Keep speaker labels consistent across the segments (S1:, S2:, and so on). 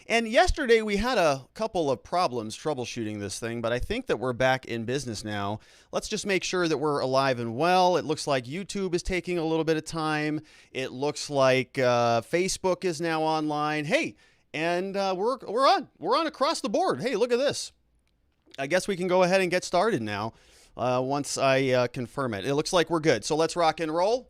S1: And yesterday we had a couple of problems troubleshooting this thing, but I think that we're back in business now. Let's just make sure that we're alive and well. It looks like YouTube is taking a little bit of time. It looks like Facebook is now online. Hey, and we're on. We're on across the board. Hey, look at this. I guess we can go ahead and get started now once I confirm it. It looks like we're good. So let's rock and roll.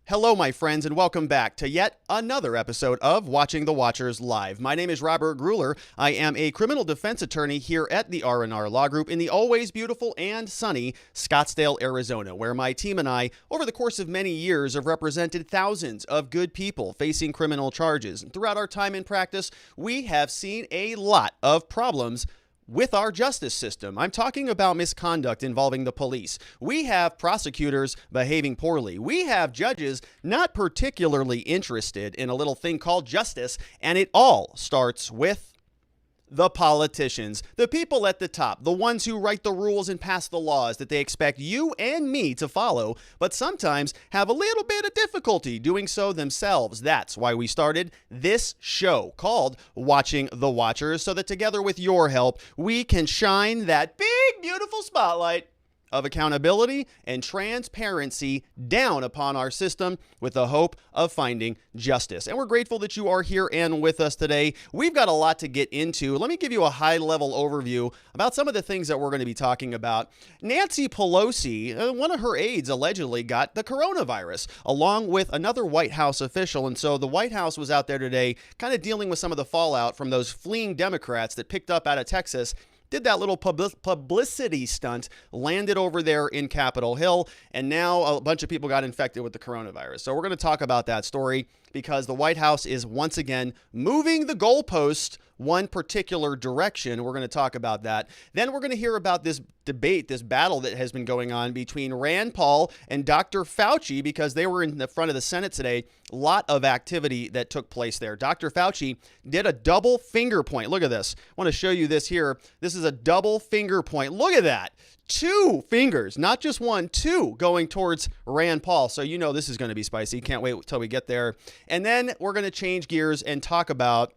S1: Hello, my friends, and welcome back to yet another episode of Watching the Watchers Live. My name is Robert Gruler. I am a criminal defense attorney here at the R&R Law Group in the always beautiful and sunny Scottsdale, Arizona, where my team and I, over the course of many years, have represented thousands of good people facing criminal charges. And throughout our time in practice, we have seen a lot of problems with our justice system. I'm talking about misconduct involving the police. We have prosecutors behaving poorly. We have judges not particularly interested in a little thing called justice, and it all starts with the politicians, the people at the top, the ones who write the rules and pass the laws that they expect you and me to follow, but sometimes have a little bit of difficulty doing so themselves. That's why we started this show called Watching the Watchers, so that together with your help, we can shine that big, beautiful spotlight of accountability and transparency down upon our system with the hope of finding justice. And we're grateful that you are here and with us today. We've got a lot to get into. Let me give you a high-level overview about some of the things that we're going to be talking about. Nancy Pelosi, one of her aides allegedly got the coronavirus, along with another White House official. And so the White House was out there today kind of dealing with some of the fallout from those fleeing Democrats that picked up out of Texas, did that little publicity stunt, landed over there in Capitol Hill, and now a bunch of people got infected with the coronavirus. So we're going to talk about that story because the White House is once again moving the goalpost one particular direction. We're going to talk about that. Then we're going to hear about this debate, this battle that has been going on between Rand Paul and Dr. Fauci, because they were in the front of the Senate today. A lot of activity that took place there. Dr. Fauci did a double finger point. Look at this. I want to show you this here. This is a double finger point. Look at that. Two fingers, not just one, two going towards Rand Paul. So you know this is going to be spicy. Can't wait till we get there. And then we're going to change gears and talk about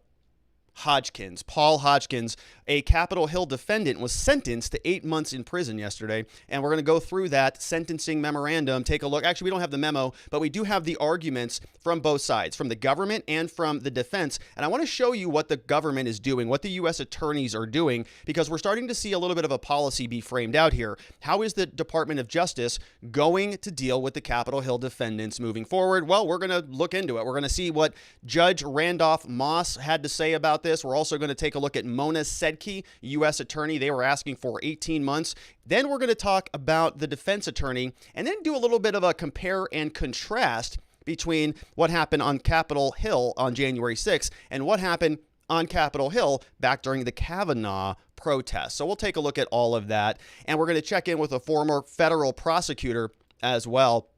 S1: Hodgkins. Paul Hodgkins, a Capitol Hill defendant, was sentenced to 8 months in prison yesterday. And we're going to go through that sentencing memorandum, take a look. Actually, we don't have the memo, but we do have the arguments from both sides, from the government and from the defense. And I want to show you what the government is doing, what the U.S. attorneys are doing, because we're starting to see a little bit of a policy be framed out here. How is the Department of Justice going to deal with the Capitol Hill defendants moving forward? Well, we're going to look into it. We're going to see what Judge Randolph Moss had to say about this. We're also going to take a look at Mona Sedke, U.S. attorney. They were asking for 18 months. Then we're going to talk about the defense attorney and then do a little bit of a compare and contrast between what happened on Capitol Hill on January 6th and what happened on Capitol Hill back during the Kavanaugh protests. So we'll take a look at all of that. And we're going to check in with a former federal prosecutor as well.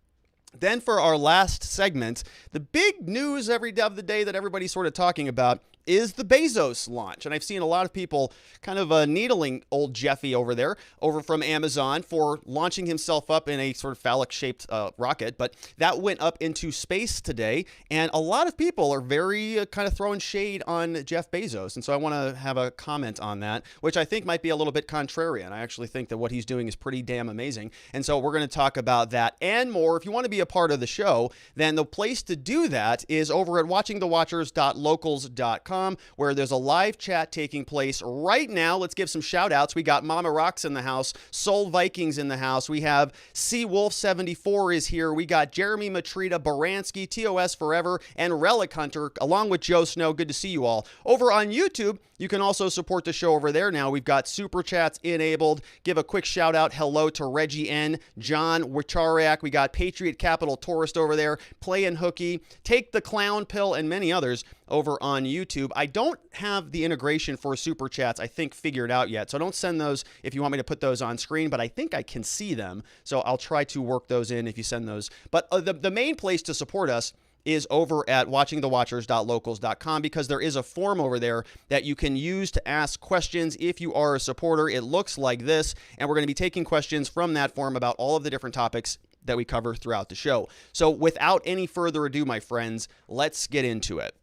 S1: Then for our last segment, the big news every day of the day that everybody's sort of talking about is the Bezos launch. And I've seen a lot of people kind of needling old Jeffy over there, over from Amazon, for launching himself up in a sort of phallic-shaped rocket. But that went up into space today. And a lot of people are very kind of throwing shade on Jeff Bezos. And so I want to have a comment on that, which I think might be a little bit contrarian. I actually think that what he's doing is pretty damn amazing. And so we're going to talk about that and more. If you want to be a part of the show, then the place to do that is over at watchingthewatchers.locals.com, where there's a live chat taking place right now. Let's give some shout outs. We got Mama Rocks in the house, Soul Vikings in the house. We have Sea Wolf 74 is here. We got Jeremy Matrita, Baranski, TOS Forever, and Relic Hunter, along with Joe Snow. Good to see you all. Over on YouTube, you can also support the show over there now. We've got super chats enabled. Give a quick shout out hello to Reggie N, John Wachariak. We got Patriot Capital Tourist over there, Playin' Hooky, Take the Clown Pill, and many others over on YouTube. I don't have the integration for super chats, I think, figured out yet. So don't send those if you want me to put those on screen, but I think I can see them. So I'll try to work those in if you send those. But the main place to support us is over at watchingthewatchers.locals.com, because there is a form over there that you can use to ask questions if you are a supporter. It looks like this, and we're going to be taking questions from that form about all of the different topics that we cover throughout the show. So without any further ado, my friends, let's get into it.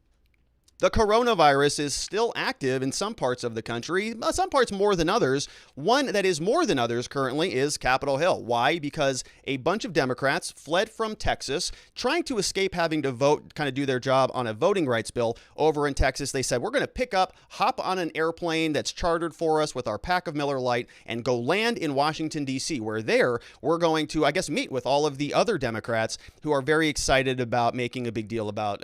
S1: The coronavirus is still active in some parts of the country, some parts more than others. One that is more than others currently is Capitol Hill. Why? Because a bunch of Democrats fled from Texas, trying to escape having to vote, kind of do their job on a voting rights bill over in Texas. They said, we're going to pick up, hop on an airplane that's chartered for us with our pack of Miller Lite and go land in Washington, D.C., where there we're going to, I guess, meet with all of the other Democrats who are very excited about making a big deal about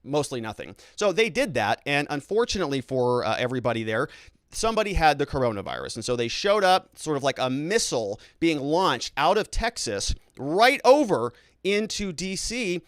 S1: mostly nothing. So they did that, and unfortunately for everybody there, somebody had the coronavirus. And so they showed up sort of like a missile being launched out of Texas right over into D.C.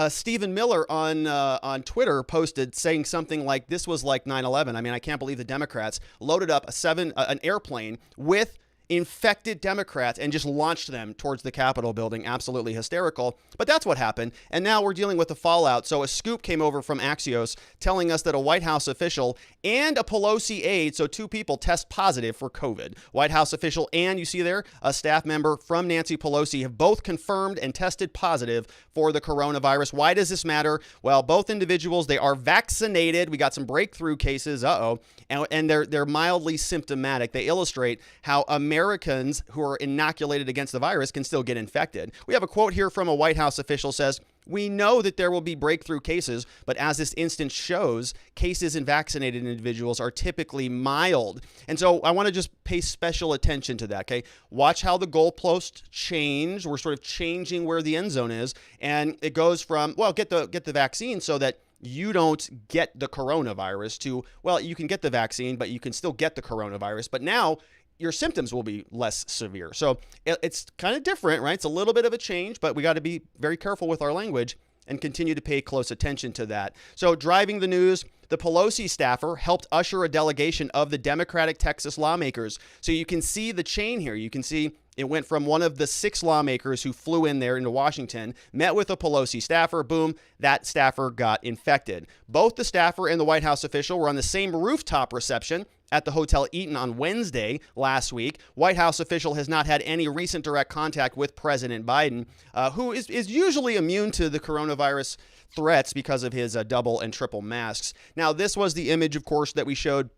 S1: Stephen Miller on Twitter posted saying something like, this was like 9/11. I mean, I can't believe the Democrats loaded up an airplane with infected Democrats and just launched them towards the Capitol building. Absolutely hysterical. But that's what happened. And now we're dealing with the fallout. So a scoop came over from Axios telling us that a White House official and a Pelosi aide, so two people, test positive for COVID. White House official and, you see there, a staff member from Nancy Pelosi have both confirmed and tested positive for the coronavirus. Why does this matter? Well, both individuals, they are vaccinated. We got some breakthrough cases. And they're mildly symptomatic. They illustrate how Americans who are inoculated against the virus can still get infected. We have a quote here from a White House official says, we know that there will be breakthrough cases, but as this instance shows, cases in vaccinated individuals are typically mild. And so I want to just pay special attention to that, okay? Watch how the goalposts change. We're sort of changing where the end zone is. And it goes from, well, get the vaccine so that you don't get the coronavirus to, well, you can get the vaccine, but you can still get the coronavirus. But now your symptoms will be less severe. So it's kind of different, right? It's a little bit of a change, but we got to be very careful with our language and continue to pay close attention to that. So driving the news, the Pelosi staffer helped usher a delegation of the Democratic Texas lawmakers. So you can see the chain here. You can see it went from one of the 6 lawmakers who flew in there into Washington, met with a Pelosi staffer, boom, that staffer got infected. Both the staffer and the White House official were on the same rooftop reception at the Hotel Eaton on Wednesday last week. White House official has not had any recent direct contact with President Biden, who is usually immune to the coronavirus threats because of his double and triple masks. Now, this was the image, of course, that we showed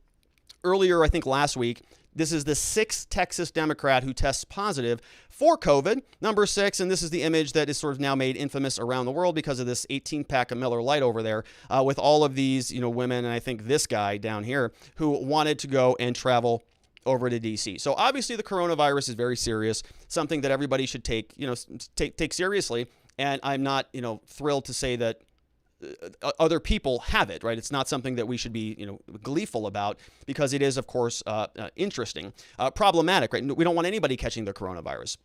S1: earlier, I think last week. This is the 6th Texas Democrat who tests positive for COVID, number 6. And this is the image that is sort of now made infamous around the world because of this 18-pack of Miller Lite over there with all of these, women. And I think this guy down here who wanted to go and travel over to D.C. So obviously the coronavirus is very serious, something that everybody should take seriously. And I'm not, thrilled to say that other people have it, right? It's not something that we should be, gleeful about because it is, of course, interesting, problematic, right? We don't want anybody catching the coronavirus.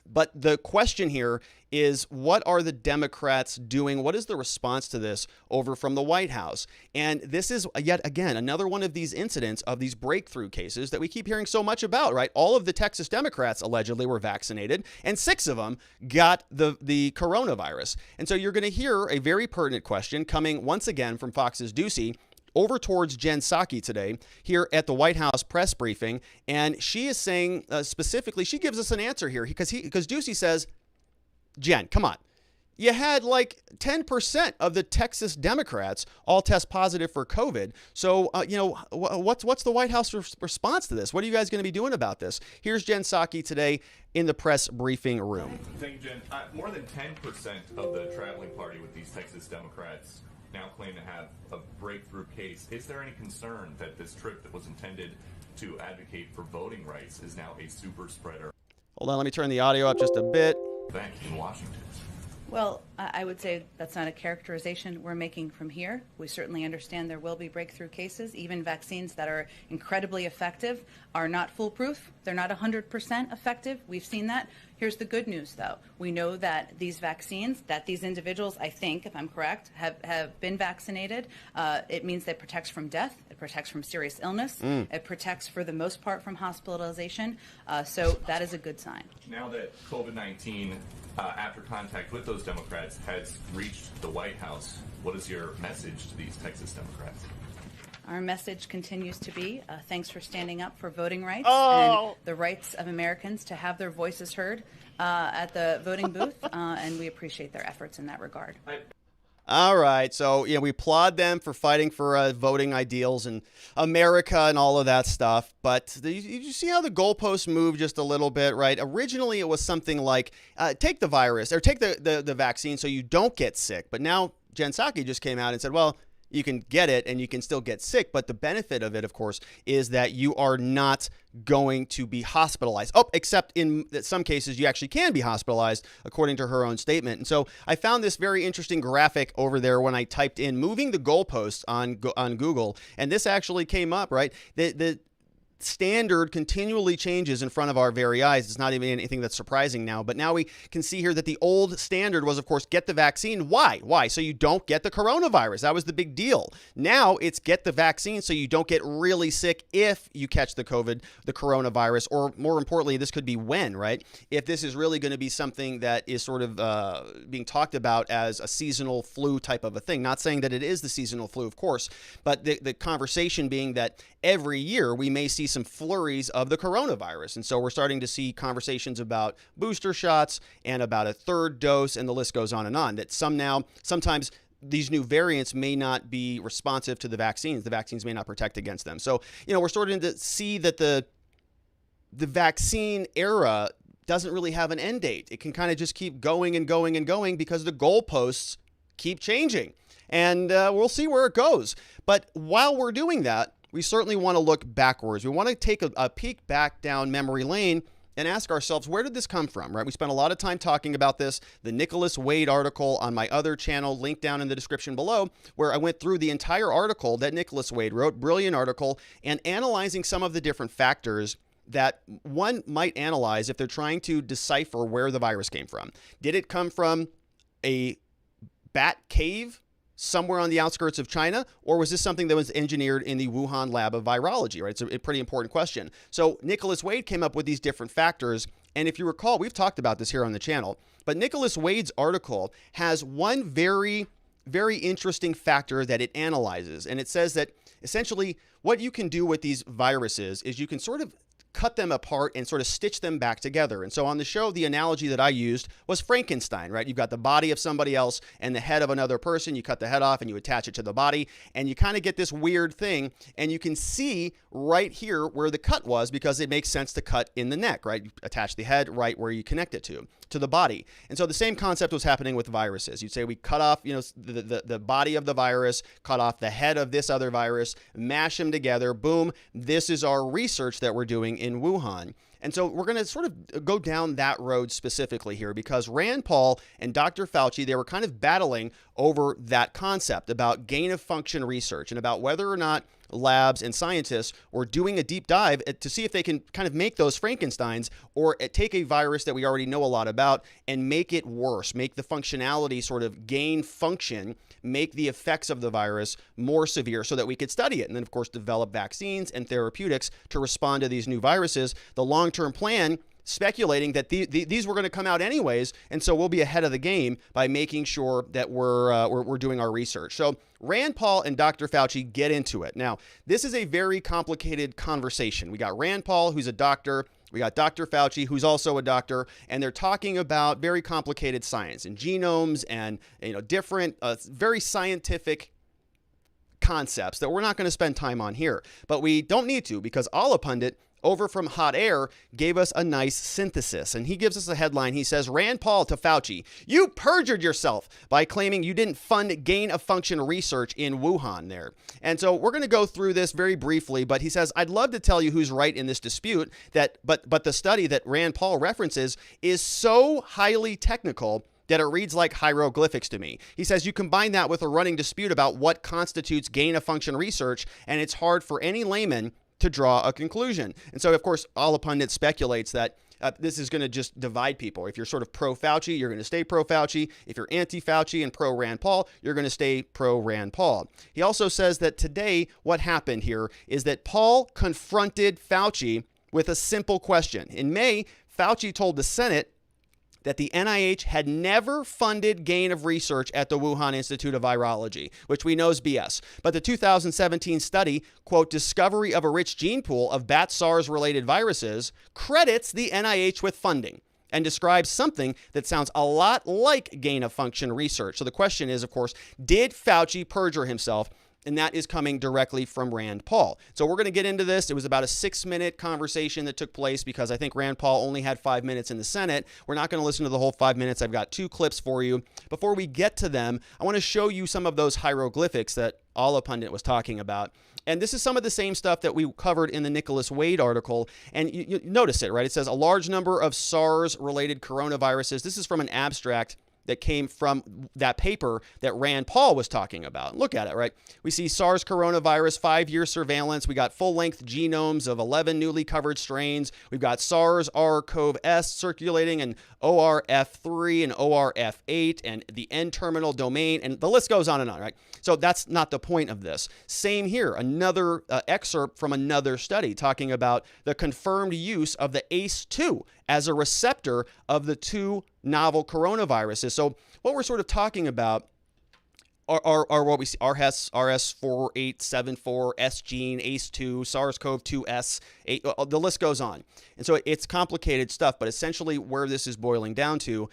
S1: But the question here is, what are the Democrats doing? What is the response to this over from the White House? And this is, yet again, another one of these incidents of these breakthrough cases that we keep hearing so much about, right? All of the Texas Democrats allegedly were vaccinated, and 6 of them got the coronavirus. And so you're going to hear a very pertinent question coming once again from Fox's Ducey over towards Jenn Psaki today here at the White House press briefing. And she is saying specifically, she gives us an answer here because Ducey says, Jen, come on. You had like 10% of the Texas Democrats all test positive for COVID. So, what's the White House response to this? What are you guys going to be doing about this? Here's Jenn Psaki today in the press briefing room.
S2: Thank you, Jen. More than 10% of the traveling party with these Texas Democrats now claim to have a breakthrough case. Is there any concern that this trip that was intended to advocate for voting rights is now a super spreader?
S1: Hold on, let me turn the audio up just a bit.
S2: Event in Washington.
S3: Well, I would say that's not a characterization we're making from here. We certainly understand there will be breakthrough cases. Even vaccines that are incredibly effective are not foolproof. They're not 100% effective. We've seen that. Here's the good news, though. We know that these vaccines, that these individuals, I think, if I'm correct, have been vaccinated. It means that it protects from death. It protects from serious illness. It protects, for the most part, from hospitalization. So that is a good sign.
S2: Now that COVID-19, after contact with those Democrats, has reached the White House, what is your message to these Texas Democrats?
S3: Our message continues to be thanks for standing up for voting rights and the rights of Americans to have their voices heard at the voting booth, and we appreciate their efforts in that regard.
S1: All right. So, we applaud them for fighting for voting ideals and America and all of that stuff. But you see how the goalposts move just a little bit, right? Originally, it was something like take the virus or take the vaccine so you don't get sick. But now Jenn Psaki just came out and said, well, you can get it and you can still get sick. But the benefit of it, of course, is that you are not going to be hospitalized. Oh, except in some cases, you actually can be hospitalized, according to her own statement. And so I found this very interesting graphic over there when I typed in moving the goalposts on Google. And this actually came up, right? The standard continually changes in front of our very eyes. It's not even anything that's surprising now. But now we can see here that the old standard was, of course, get the vaccine. Why? So you don't get the coronavirus. That was the big deal. Now it's get the vaccine so you don't get really sick if you catch the coronavirus, or more importantly, this could be when, right? If this is really going to be something that is sort of being talked about as a seasonal flu type of a thing. Not saying that it is the seasonal flu, of course, but the conversation being that every year we may see some flurries of the coronavirus. And so we're starting to see conversations about booster shots and about a third dose, and the list goes on and on. That sometimes these new variants may not be responsive to the vaccines. The vaccines may not protect against them. So, we're starting to see that the vaccine era doesn't really have an end date. It can kind of just keep going and going and going because the goalposts keep changing. And we'll see where it goes. But while we're doing that, we certainly want to look backwards. We want to take a peek back down memory lane and ask ourselves, where did this come from, right? We spent a lot of time talking about this. The Nicholas Wade article on my other channel, linked down in the description below, where I went through the entire article that Nicholas Wade wrote, brilliant article, and analyzing some of the different factors that one might analyze if they're trying to decipher where the virus came from. Did it come from a bat cave somewhere on the outskirts of China, or was this something that was engineered in the Wuhan lab of virology, right? It's a pretty important question. So Nicholas Wade came up with these different factors. And if you recall, we've talked about this here on the channel, but Nicholas Wade's article has one very, very interesting factor that it analyzes. And it says that essentially what you can do with these viruses is you can sort of cut them apart and sort of stitch them back together. And so on the show, the analogy that I used was Frankenstein, right? You've got the body of somebody else and the head of another person. You cut the head off and you attach it to the body, and you kind of get this weird thing. And you can see right here where the cut was, because it makes sense to cut in the neck, right? You attach the head right where you connect it to the body. And so the same concept was happening with viruses. You'd say we cut off, the body of the virus, cut off the head of this other virus, mash them together. Boom. This is our research that we're doing in Wuhan. And so we're going to sort of go down that road specifically here, because Rand Paul and Dr. Fauci, they were kind of battling over that concept about gain of function research and about whether or not labs and scientists were doing a deep dive to see if they can kind of make those Frankensteins, or take a virus that we already know a lot about and make it worse, make the functionality sort of gain function, make the effects of the virus more severe so that we could study it. And then, of course, develop vaccines and therapeutics to respond to these new viruses. The long-term plan speculating that these were going to come out anyways, and so we'll be ahead of the game by making sure that we're doing our research. So Rand Paul and Dr. Fauci get into it. Now, this is a very complicated conversation. We got Rand Paul, who's a doctor. We got Dr. Fauci, who's also a doctor, and they're talking about very complicated science and genomes and different, very scientific concepts that we're not going to spend time on here. But we don't need to, because Pundit over from Hot Air gave us a nice synthesis, and he gives us a headline. He says, Rand Paul to Fauci, you perjured yourself by claiming you didn't fund gain of function research in Wuhan there. And so we're going to go through this very briefly, but he says, I'd love to tell you who's right in this dispute, but the study that Rand Paul references is so highly technical that it reads like hieroglyphics to me. He says you combine that with a running dispute about what constitutes gain of function research, and it's hard for any layman to draw a conclusion. And so, of course, Pundit speculates that this is going to just divide people. If you're sort of pro-Fauci, you're going to stay pro-Fauci. If you're anti-Fauci and pro-Rand Paul, you're going to stay pro-Rand Paul. He also says that today what happened here is that Paul confronted Fauci with a simple question. In May, Fauci told the Senate that the NIH had never funded gain of research at the Wuhan Institute of Virology, which we know is BS. But the 2017 study, quote, discovery of a rich gene pool of bat SARS-related viruses, credits the NIH with funding. and describes something that sounds a lot like gain-of-function research. So the question is, of course, did Fauci perjure himself? And that is coming directly from Rand Paul. So we're going to get into this. It was about a 6-minute conversation that took place because I think Rand Paul only had 5 minutes in the Senate. We're not going to listen to the whole 5 minutes. I've got 2 clips for you. Before we get to them, I want to show you some of those hieroglyphics that Allah Pundit was talking about. And this is some of the same stuff that we covered in the Nicholas Wade article. And you notice it, right? It says a large number of SARS-related coronaviruses. This is from an abstract that came from that paper that Rand Paul was talking about. Look at it, right? We see SARS coronavirus, 5-year surveillance. We got full-length genomes of 11 newly covered strains. We've got SARS-CoV-S circulating in ORF3 and ORF8 and the N-terminal domain, and the list goes on, right? So that's not the point of this. Same here, another excerpt from another study talking about the confirmed use of the ACE2 as a receptor of the 2 novel coronaviruses. So what we're sort of talking about are what we see: RS4874, S gene, ACE2, SARS-CoV-2S, the list goes on. And so it's complicated stuff, but essentially where this is boiling down to,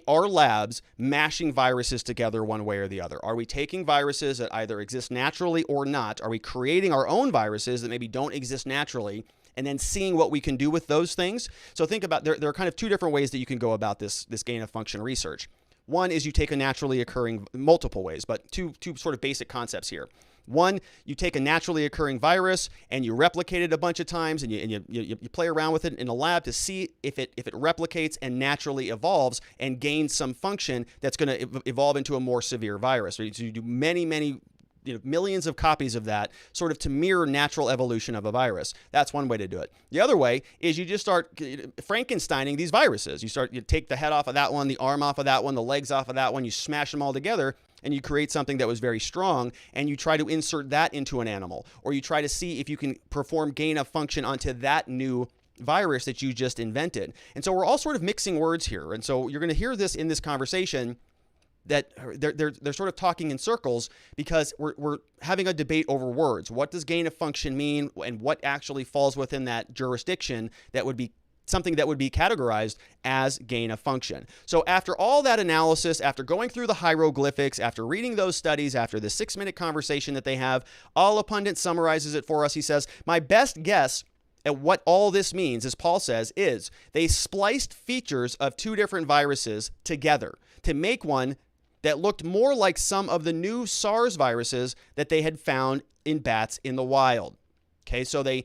S1: are labs mashing viruses together one way or the other? Are we taking viruses that either exist naturally or not? Are we creating our own viruses that maybe don't exist naturally and then seeing what we can do with those things? So think about, there are kind of 2 different ways that you can go about this gain-of-function research. One is you take a naturally occurring, multiple ways, but two sort of basic concepts here. One, you take a naturally occurring virus and you replicate it a bunch of times and you play around with it in a lab to see if it replicates and naturally evolves and gains some function that's going to evolve into a more severe virus. So you do many millions of copies of that, sort of to mirror natural evolution of a virus. That's one way to do it. The other way is you just start Frankensteining these viruses. You take the head off of that one, the arm off of that one, the legs off of that one, you smash them all together, and you create something that was very strong, and you try to insert that into an animal, or you try to see if you can perform gain of function onto that new virus that you just invented. And so we're all sort of mixing words here. And so you're going to hear this in this conversation, that they're sort of talking in circles because we're having a debate over words. What does gain of function mean, and what actually falls within that jurisdiction that would be something that would be categorized as gain of function? So after all that analysis, after going through the hieroglyphics, after reading those studies, after the 6-minute conversation that they have, Allah Pundit summarizes it for us. He says, my best guess at what all this means, as Paul says, is they spliced features of 2 different viruses together to make one that looked more like some of the new SARS viruses that they had found in bats in the wild. Okay, so they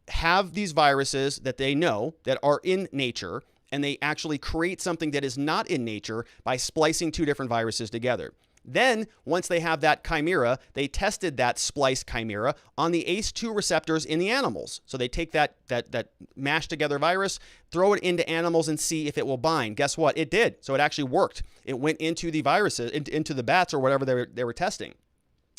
S1: have these viruses that they know that are in nature, and they actually create something that is not in nature by splicing 2 different viruses together. Then, once they have that chimera, they tested that spliced chimera on the ACE2 receptors in the animals. So they take that mashed together virus, throw it into animals, and see if it will bind. Guess what? It did. So it actually worked. It went into the viruses, into the bats or whatever they were testing.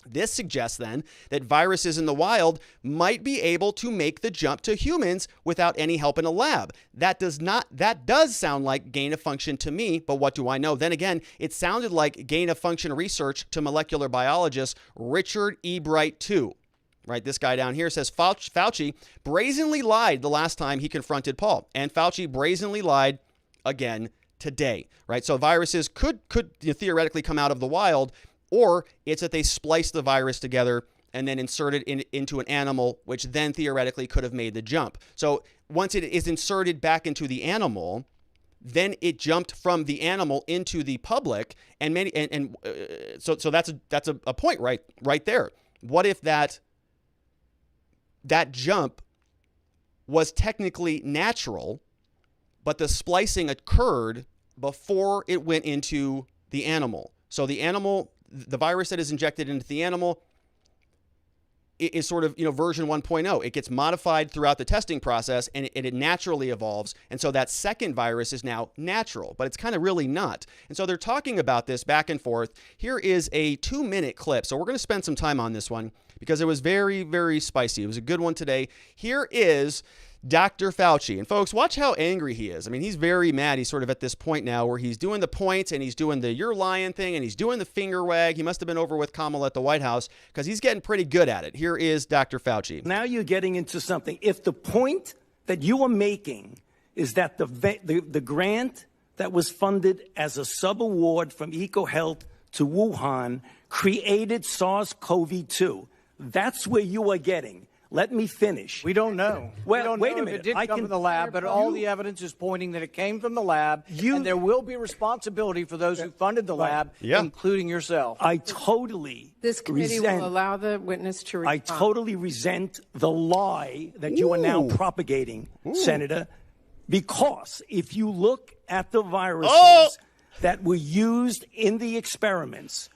S1: This suggests then that viruses in the wild might be able to make the jump to humans without any help in a lab. That does sound like gain of function to me, but what do I know? Then again, it sounded like gain of function research to molecular biologist Richard E. Bright too. Right, this guy down here says Fauci brazenly lied the last time he confronted Paul, and Fauci brazenly lied again today. Right, so viruses could theoretically come out of the wild, or it's that they splice the virus together and then insert it into an animal, which then theoretically could have made the jump. So once it is inserted back into the animal, then it jumped from the animal into the public, so that's a point right there. What if that jump was technically natural, but the splicing occurred before it went into the animal? So the virus that is injected into the animal is sort of, version 1.0. It gets modified throughout the testing process, and it naturally evolves. And so that second virus is now natural, but it's kind of really not. And so they're talking about this back and forth. Here is a 2-minute clip. So we're going to spend some time on this one because it was very, very spicy. It was a good one today. Here is Dr. Fauci. And folks, watch how angry he is. I mean, he's very mad. He's sort of at this point now where he's doing the points and he's doing the you're lying thing and he's doing the finger wag. He must have been over with Kamala at the White House because he's getting pretty good at it. Here is Dr. Fauci.
S4: Now you're getting into something. If the point that you are making is that the grant that was funded as a sub-award from EcoHealth to Wuhan created SARS-CoV-2. That's where you are getting. Let me finish.
S5: We don't know.
S4: Well,
S5: we don't
S4: wait
S5: know
S4: a minute.
S5: If it did come from the lab, but all the evidence is pointing that it came from the lab, and there will be responsibility for those who funded the lab, including yourself.
S4: I totally
S6: This committee will allow the witness to respond.
S4: I totally resent the lie that you are now propagating, Senator, because if you look at the viruses that were used in the experiments,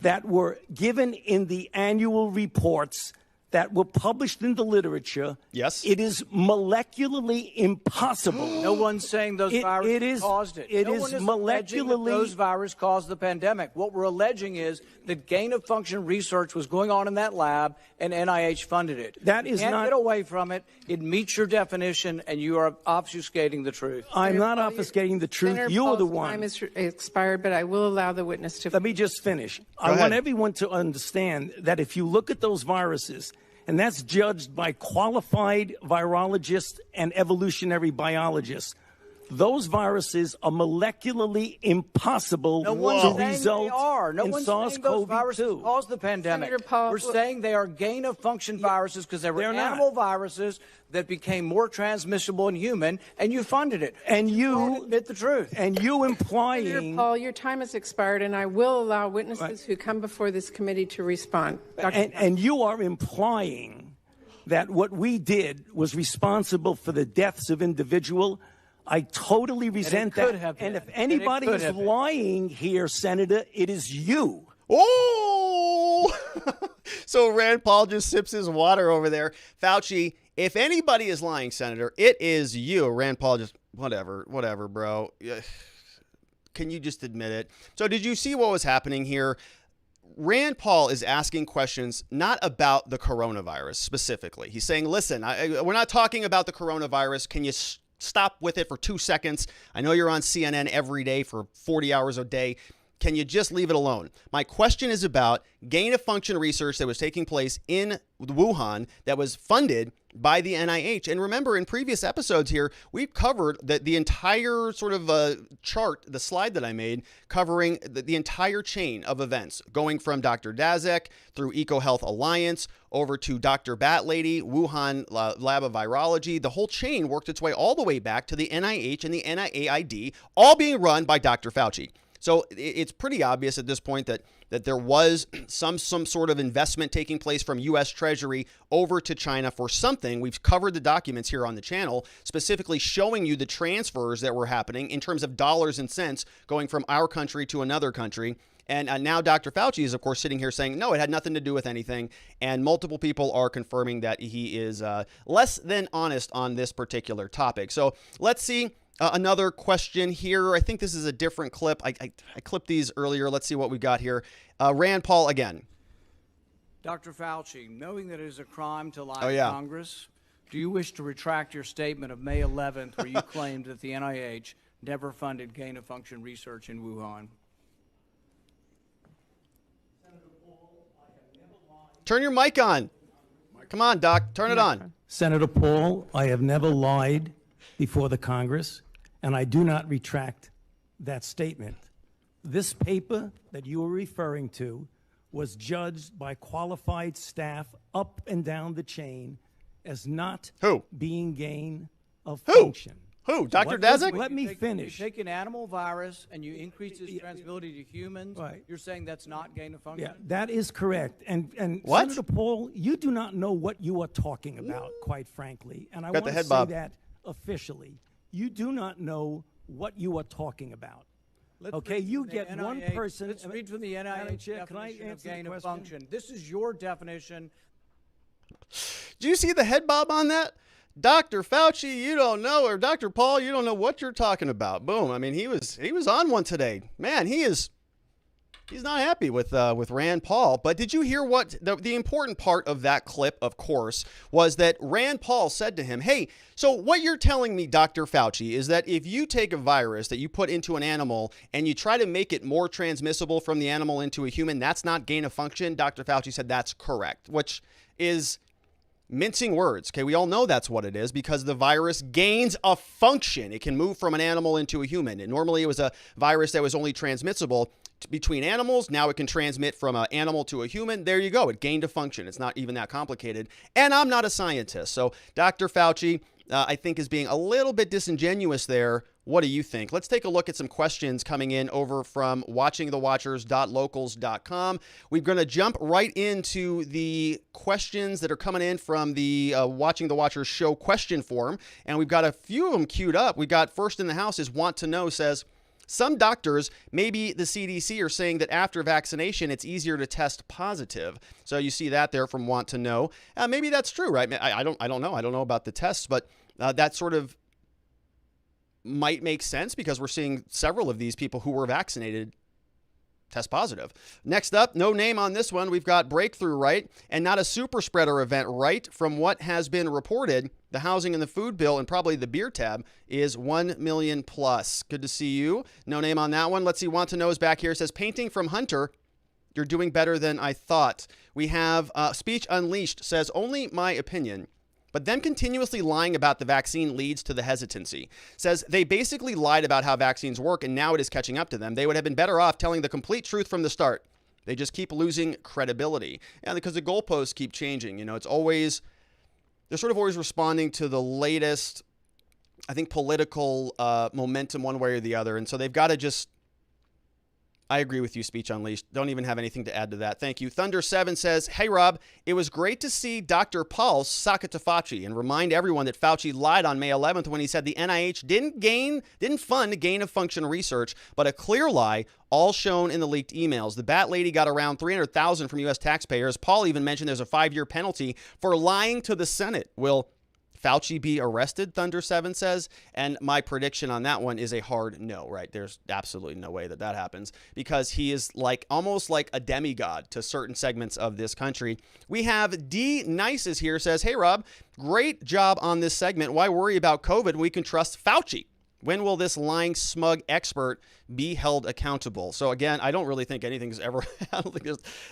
S4: that were given in the annual reports, that were published in the literature, it is molecularly impossible.
S5: No one's saying those viruses caused it.
S4: It
S5: no
S4: is
S5: one is
S4: molecularly.
S5: Those viruses caused the pandemic. What we're alleging is that gain-of-function research was going on in that lab, and NIH funded it.
S4: That is
S5: you can't
S4: not.
S5: Get away from it. It meets your definition, and you are obfuscating the truth.
S4: I'm not obfuscating the truth.
S6: Senator
S4: You're the
S6: Paul's
S4: one.
S6: time is expired, but I will allow the witness to.
S4: Let me just finish. I want everyone to understand that if you look at those viruses, and that's judged by qualified virologists and evolutionary biologists, those viruses are molecularly impossible to result in SARS-CoV-2.
S5: Viruses caused the pandemic.
S6: Senator Paul,
S5: we're saying they are gain-of-function viruses because they were animal viruses that became more transmissible in human, and you funded it.
S4: And you
S5: admit the truth.
S4: And you implying.
S6: Senator Paul, your time has expired, and I will allow witnesses who come before this committee to respond.
S4: And you are implying that what we did was responsible for the deaths of individuals. I totally resent that. And if anybody is lying here, Senator, it is you.
S1: Oh! So Rand Paul just sips his water over there. Fauci, if anybody is lying, Senator, it is you. Rand Paul just, whatever, bro. Can you just admit it? So did you see what was happening here? Rand Paul is asking questions not about the coronavirus specifically. He's saying, listen, we're not talking about the coronavirus. Can you stop with it for 2 seconds? I know you're on CNN every day for 40 hours a day. Can you just leave it alone? My question is about gain-of-function research that was taking place in Wuhan that was funded by the NIH. And remember, in previous episodes here, we've covered the entire sort of chart, the slide that I made, covering the entire chain of events, going from Dr. Daszak through EcoHealth Alliance over to Dr. Bat Lady, Wuhan Lab of Virology. The whole chain worked its way all the way back to the NIH and the NIAID, all being run by Dr. Fauci. So it's pretty obvious at this point that there was some sort of investment taking place from U.S. Treasury over to China for something. We've covered the documents here on the channel, specifically showing you the transfers that were happening in terms of dollars and cents going from our country to another country. And now Dr. Fauci is, of course, sitting here saying, no, it had nothing to do with anything. And multiple people are confirming that he is less than honest on this particular topic. So let's see. Another question here. I think this is a different clip. I clipped these earlier. Let's see what we got here. Rand Paul again.
S5: Dr. Fauci, knowing that it is a crime to lie to Congress, do you wish to retract your statement of May 11th where you claimed that the NIH never funded gain-of-function research in Wuhan?
S1: Turn your mic on. Come on, Doc. Turn it on.
S4: Senator Paul, I have never lied before the Congress, and I do not retract that statement. This paper that you are referring to was judged by qualified staff up and down the chain as not being gain of function.
S1: Who? Dr. Daszak?
S4: Let me finish.
S5: You take an animal virus and you increase its transmissibility to humans.
S4: Right.
S5: You're saying that's not gain of function?
S4: Yeah, that is correct. And
S1: what?
S4: Senator Paul, you do not know what you are talking about, quite frankly. And I
S1: Got
S4: want
S1: the
S4: to
S1: head
S4: say
S1: bob.
S4: that officially. You do not know what you are talking about. Okay, you get
S5: NIH,
S4: one person.
S5: Let's read from the NIH definition of gain of function. This is your definition.
S1: Do you see the head bob on that? Dr. Fauci, you don't know, or Dr. Paul, you don't know what you're talking about. Boom. I mean, he was on one today. Man, he's not happy with Rand Paul. But did you hear what the important part of that clip, of course, was that Rand Paul said to him, hey, so what you're telling me, Dr. Fauci, is that if you take a virus that you put into an animal and you try to make it more transmissible from the animal into a human, that's not gain of function? Dr. Fauci said that's correct, which is mincing words. Okay, we all know that's what it is because the virus gains a function. It can move from an animal into a human. And normally it was a virus that was only transmissible between animals. Now it can transmit from an animal to a human. There you go. It gained a function. It's not even that complicated. And I'm not a scientist. So Dr. Fauci, I think, is being a little bit disingenuous there. What do you think? Let's take a look at some questions coming in over from watchingthewatchers.locals.com. We're going to jump right into the questions that are coming in from the Watching the Watchers show question form. And we've got a few of them queued up. We got first in the house is Want to Know says, some doctors, maybe the CDC, are saying that after vaccination, it's easier to test positive. So you see that there from Want to Know. Maybe that's true, right? I don't know. I don't know about the tests, but that sort of might make sense because we're seeing several of these people who were vaccinated test positive. Next up, no name on this one. We've got breakthrough, right? And not a super spreader event, right? From what has been reported, the housing and the food bill and probably the beer tab is 1 million plus. Good to see you. No name on that one. Let's see. Want to Know is back here. It says, painting from Hunter. You're doing better than I thought. We have Speech Unleashed says, only my opinion. But them continuously lying about the vaccine leads to the hesitancy. Says they basically lied about how vaccines work and now it is catching up to them. They would have been better off telling the complete truth from the start. They just keep losing credibility. Yeah, because the goalposts keep changing. You know, it's always, they're sort of always responding to the latest, I think, political momentum one way or the other. And so they've got to just, I agree with you, Speech Unleashed. Don't even have anything to add to that. Thank you. Thunder7 says, hey, Rob, it was great to see Dr. Paul sock it to Fauci and remind everyone that Fauci lied on May 11th when he said the NIH didn't fund gain-of-function research, but a clear lie, all shown in the leaked emails. The Bat Lady got around $300,000 from U.S. taxpayers. Paul even mentioned there's a 5-year penalty for lying to the Senate. Will Fauci be arrested, Thunder7 says, and my prediction on that one is a hard no, right? There's absolutely no way that happens because he is like almost like a demigod to certain segments of this country. We have D Nices here says, hey, Rob, great job on this segment. Why worry about COVID? We can trust Fauci. When will this lying, smug expert be held accountable? So again, I don't really think anything's ever,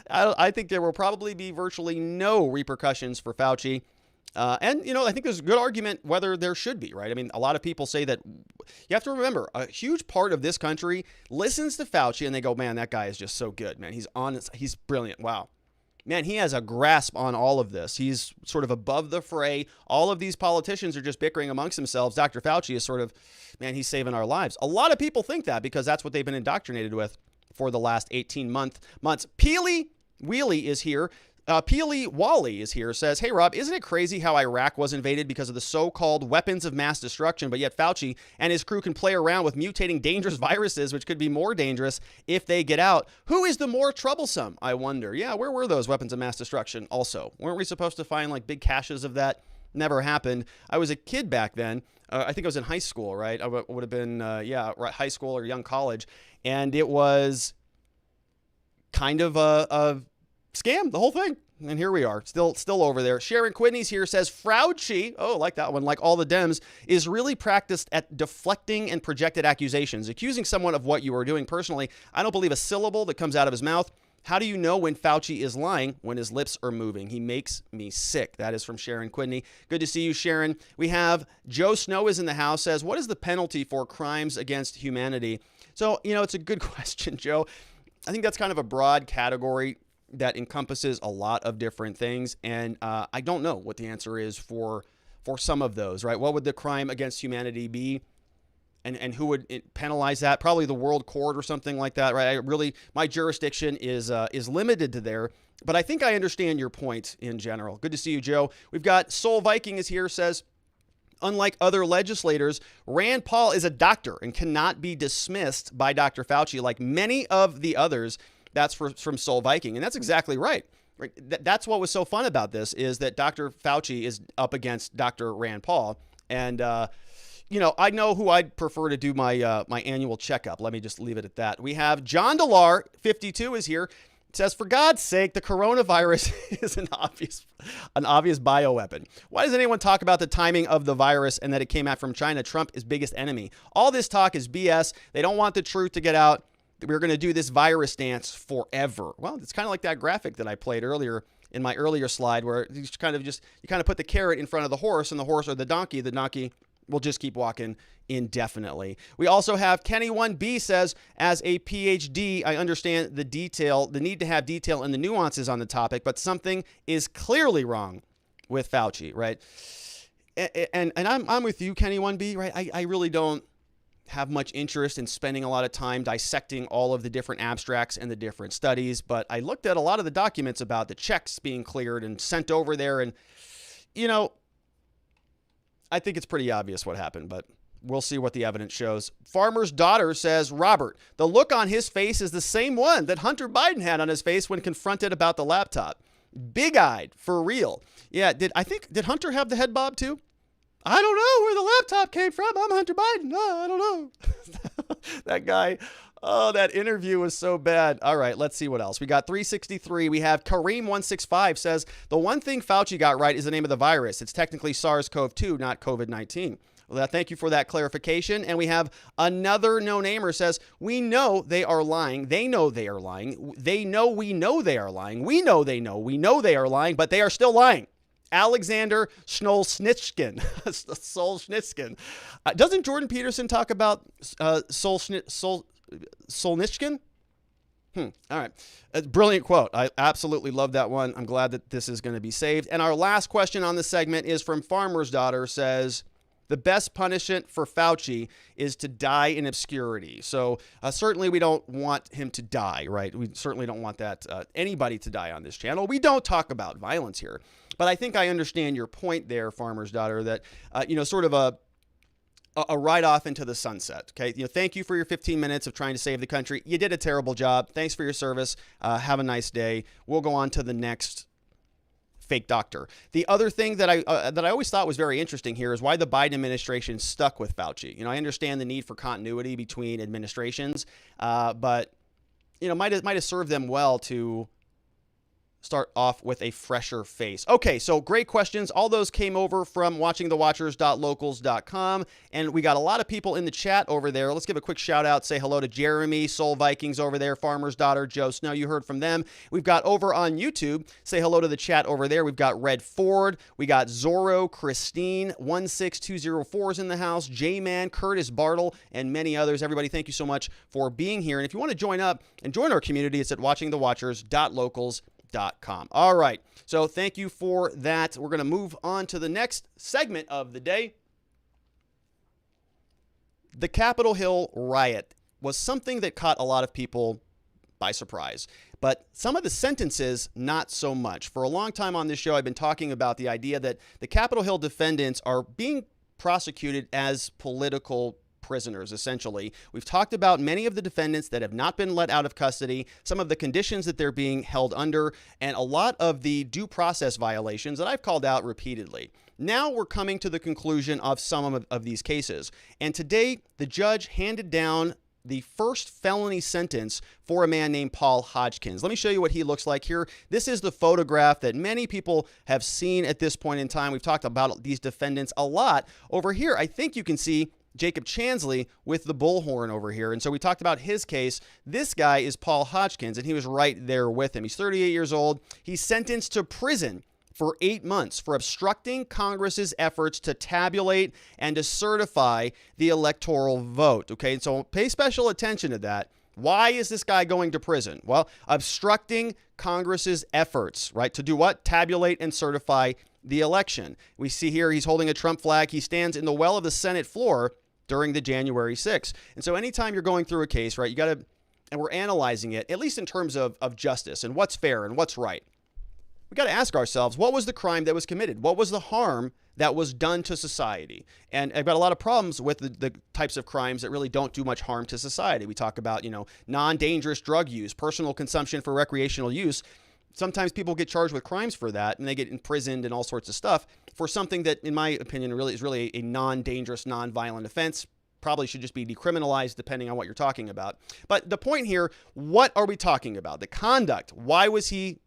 S1: I think there will probably be virtually no repercussions for Fauci. And, you know, I think there's a good argument whether there should be, right? I mean, a lot of people say that you have to remember a huge part of this country listens to Fauci and they go, man, that guy is just so good, man. He's honest. He's brilliant. Wow. Man, he has a grasp on all of this. He's sort of above the fray. All of these politicians are just bickering amongst themselves. Dr. Fauci is sort of, man, he's saving our lives. A lot of people think that because that's what they've been indoctrinated with for the last 18 months. Peely Wheelie is here. Peely Wally is here, says, hey, Rob, isn't it crazy how Iraq was invaded because of the so-called weapons of mass destruction, but yet Fauci and his crew can play around with mutating dangerous viruses, which could be more dangerous if they get out? Who is the more troublesome, I wonder? Yeah, where were those weapons of mass destruction also? Weren't we supposed to find like big caches of that? Never happened. I was a kid back then. I think I was in high school, right? I would have been, high school or young college. And it was kind of a scam, the whole thing. And here we are, still over there. Sharon Quidney's here, says, Fauci, oh, like that one, like all the Dems, is really practiced at deflecting and projected accusations, accusing someone of what you are doing. Personally, I don't believe a syllable that comes out of his mouth. How do you know when Fauci is lying? When his lips are moving. He makes me sick. That is from Sharon Quidney. Good to see you, Sharon. We have Joe Snow is in the house, says, what is the penalty for crimes against humanity? So, you know, it's a good question, Joe. I think that's kind of a broad category that encompasses a lot of different things. And I don't know what the answer is for some of those, right? What would the crime against humanity be? And who would penalize that? Probably the World Court or something like that, right? My jurisdiction is limited to there. But I think I understand your point in general. Good to see you, Joe. We've got Soul Viking is here, says, unlike other legislators, Rand Paul is a doctor and cannot be dismissed by Dr. Fauci like many of the others. That's from Soul Viking. And that's exactly right. That's what was so fun about this is that Dr. Fauci is up against Dr. Rand Paul. And, I know who I'd prefer to do my my annual checkup. Let me just leave it at that. We have John Delar, 52, is here. It says, for God's sake, the coronavirus is an obvious bioweapon. Why does anyone talk about the timing of the virus and that it came out from China? Trump is biggest enemy. All this talk is BS. They don't want the truth to get out. We're going to do this virus dance forever. Well, it's kind of like that graphic that I played earlier. in my earlier slide where you kind of put the carrot in front of the horse, and the horse or the donkey will just keep walking indefinitely. We also have Kenny 1B says, as a PhD, I understand the need to have detail and the nuances on the topic, but something is clearly wrong with Fauci, right? And I'm with you, Kenny 1B, right? I really don't have much interest in spending a lot of time dissecting all of the different abstracts and the different studies, but I looked at a lot of the documents about the checks being cleared and sent over there, and, I think it's pretty obvious what happened, but we'll see what the evidence shows. Farmer's daughter says, Robert, the look on his face is the same one that Hunter Biden had on his face when confronted about the laptop. Big-eyed, for real. Yeah, did Hunter have the head bob too? I don't know where the laptop came from. I'm Hunter Biden. No, I don't know. That guy, that interview was so bad. All right, let's see what else. We got 363. We have Kareem165 says, the one thing Fauci got right is the name of the virus. It's technically SARS-CoV-2, not COVID-19. Well, thank you for that clarification. And we have another no-namer says, we know they are lying. They know they are lying. They know we know they are lying. We know they know. We know they are lying, but they are still lying. Alexander Solzhenitsyn. Doesn't Jordan Peterson talk about Solzhenitsyn? All right. Brilliant quote. I absolutely love that one. I'm glad that this is going to be saved. And our last question on the segment is from Farmer's Daughter says, the best punishment for Fauci is to die in obscurity. So certainly we don't want him to die, right? We certainly don't want that anybody to die on this channel. We don't talk about violence here. But I think I understand your point there, Farmer's Daughter, that, sort of a ride off into the sunset. Okay. Thank you for your 15 minutes of trying to save the country. You did a terrible job. Thanks for your service. Have a nice day. We'll go on to the next fake doctor. The other thing that I always thought was very interesting here is why the Biden administration stuck with Fauci. I understand the need for continuity between administrations, but might have served them well to start off with a fresher face. Okay, so great questions. All those came over from watchingthewatchers.locals.com, and we got a lot of people in the chat over there. Let's give a quick shout out. Say hello to Jeremy, Soul Vikings over there, Farmer's Daughter, Joe Snow. You heard from them. We've got over on YouTube. Say hello to the chat over there. We've got Red Ford. We got Zorro, Christine, 16204 is in the house, J-Man, Curtis Bartle, and many others. Everybody, thank you so much for being here. And if you want to join up and join our community, it's at watchingthewatchers.locals.com. All right. So thank you for that. We're going to move on to the next segment of the day. The Capitol Hill riot was something that caught a lot of people by surprise, but some of the sentences, not so much. For a long time on this show, I've been talking about the idea that the Capitol Hill defendants are being prosecuted as political prisoners, essentially. We've talked about many of the defendants that have not been let out of custody, some of the conditions that they're being held under, and a lot of the due process violations that I've called out repeatedly. Now we're coming to the conclusion of some of these cases. And today, the judge handed down the first felony sentence for a man named Paul Hodgkins. Let me show you what he looks like here. This is the photograph that many people have seen at this point in time. We've talked about these defendants a lot. Over here, I think you can see Jacob Chansley with the bullhorn over here. And so we talked about his case. This guy is Paul Hodgkins, and he was right there with him. He's 38 years old. He's sentenced to prison for 8 months for obstructing Congress's efforts to tabulate and to certify the electoral vote. Okay, and so pay special attention to that. Why is this guy going to prison? Well, obstructing Congress's efforts, right? To do what? Tabulate and certify the election. We see here he's holding a Trump flag. He stands in the well of the Senate floor during the January 6th. And so anytime you're going through a case, right, you got to, and we're analyzing it, at least in terms of justice and what's fair and what's right. We got to ask ourselves, what was the crime that was committed? What was the harm that was done to society? And I've got a lot of problems with the types of crimes that really don't do much harm to society. We talk about, non-dangerous drug use, personal consumption for recreational use. Sometimes people get charged with crimes for that, and they get imprisoned and all sorts of stuff for something that, in my opinion, really is really a non-dangerous, non-violent offense. Probably should just be decriminalized depending on what you're talking about. But the point here, what are we talking about? The conduct. Why is he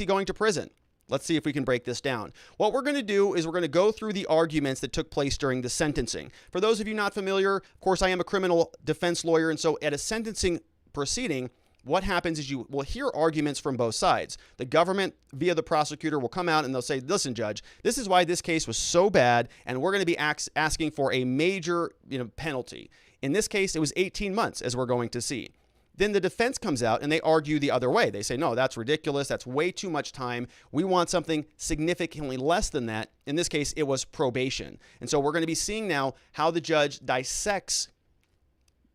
S1: going to prison? Let's see if we can break this down. What we're going to do is we're going to go through the arguments that took place during the sentencing. For those of you not familiar, of course, I am a criminal defense lawyer, and so at a sentencing proceeding, what happens is you will hear arguments from both sides. The government, via the prosecutor, will come out and they'll say, listen, judge, this is why this case was so bad, and we're going to be asking for a major penalty. In this case, it was 18 months, as we're going to see. Then the defense comes out and they argue the other way. They say, no, that's ridiculous. That's way too much time. We want something significantly less than that. In this case, it was probation. And so we're going to be seeing now how the judge dissects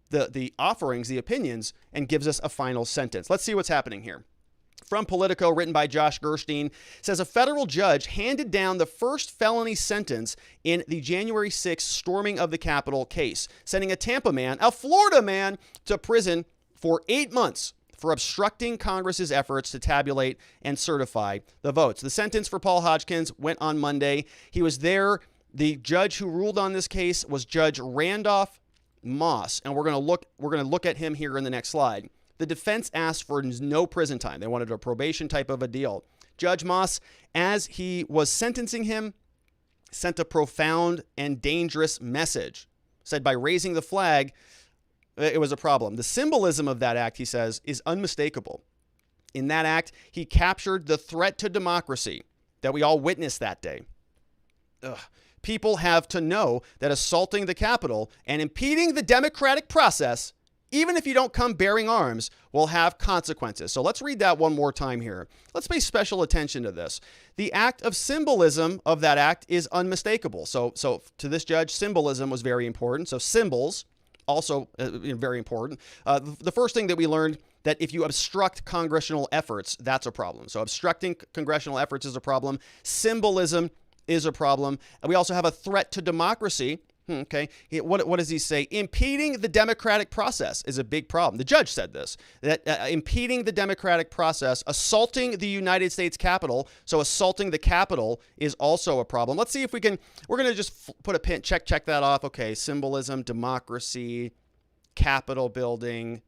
S1: the offerings, the opinions, and gives us a final sentence. Let's see what's happening here. From Politico, written by Josh Gerstein, says a federal judge handed down the first felony sentence in the January 6th storming of the Capitol case, sending a Florida man, to prison for 8 months for obstructing Congress's efforts to tabulate and certify the votes. The sentence for Paul Hodgkins went on Monday. He was there. The judge who ruled on this case was Judge Randolph Moss, and we're going to look at him here in the next slide. The defense asked for no prison time. They wanted a probation type of a deal. Judge Moss, as he was sentencing him, sent a profound and dangerous message. Said by raising the flag, it was a problem. The symbolism of that act, he says, is unmistakable. In that act, he captured the threat to democracy that we all witnessed that day. People have to know that assaulting the Capitol and impeding the democratic process, even if you don't come bearing arms, will have consequences. So let's read that one more time here. Let's pay special attention to this. The act of symbolism of that act is unmistakable. So to this judge, symbolism was very important. So symbols, also very important. The first thing that we learned, that if you obstruct congressional efforts, that's a problem. So obstructing congressional efforts is a problem. Symbolism is a problem. And we also have a threat to democracy. Okay, what does he say? Impeding the democratic process is a big problem. The judge said this, that impeding the democratic process, assaulting the United States Capitol, so assaulting the Capitol is also a problem. Let's see if we can, we're going to just put a pin, check that off. Okay, symbolism, democracy, Capitol building.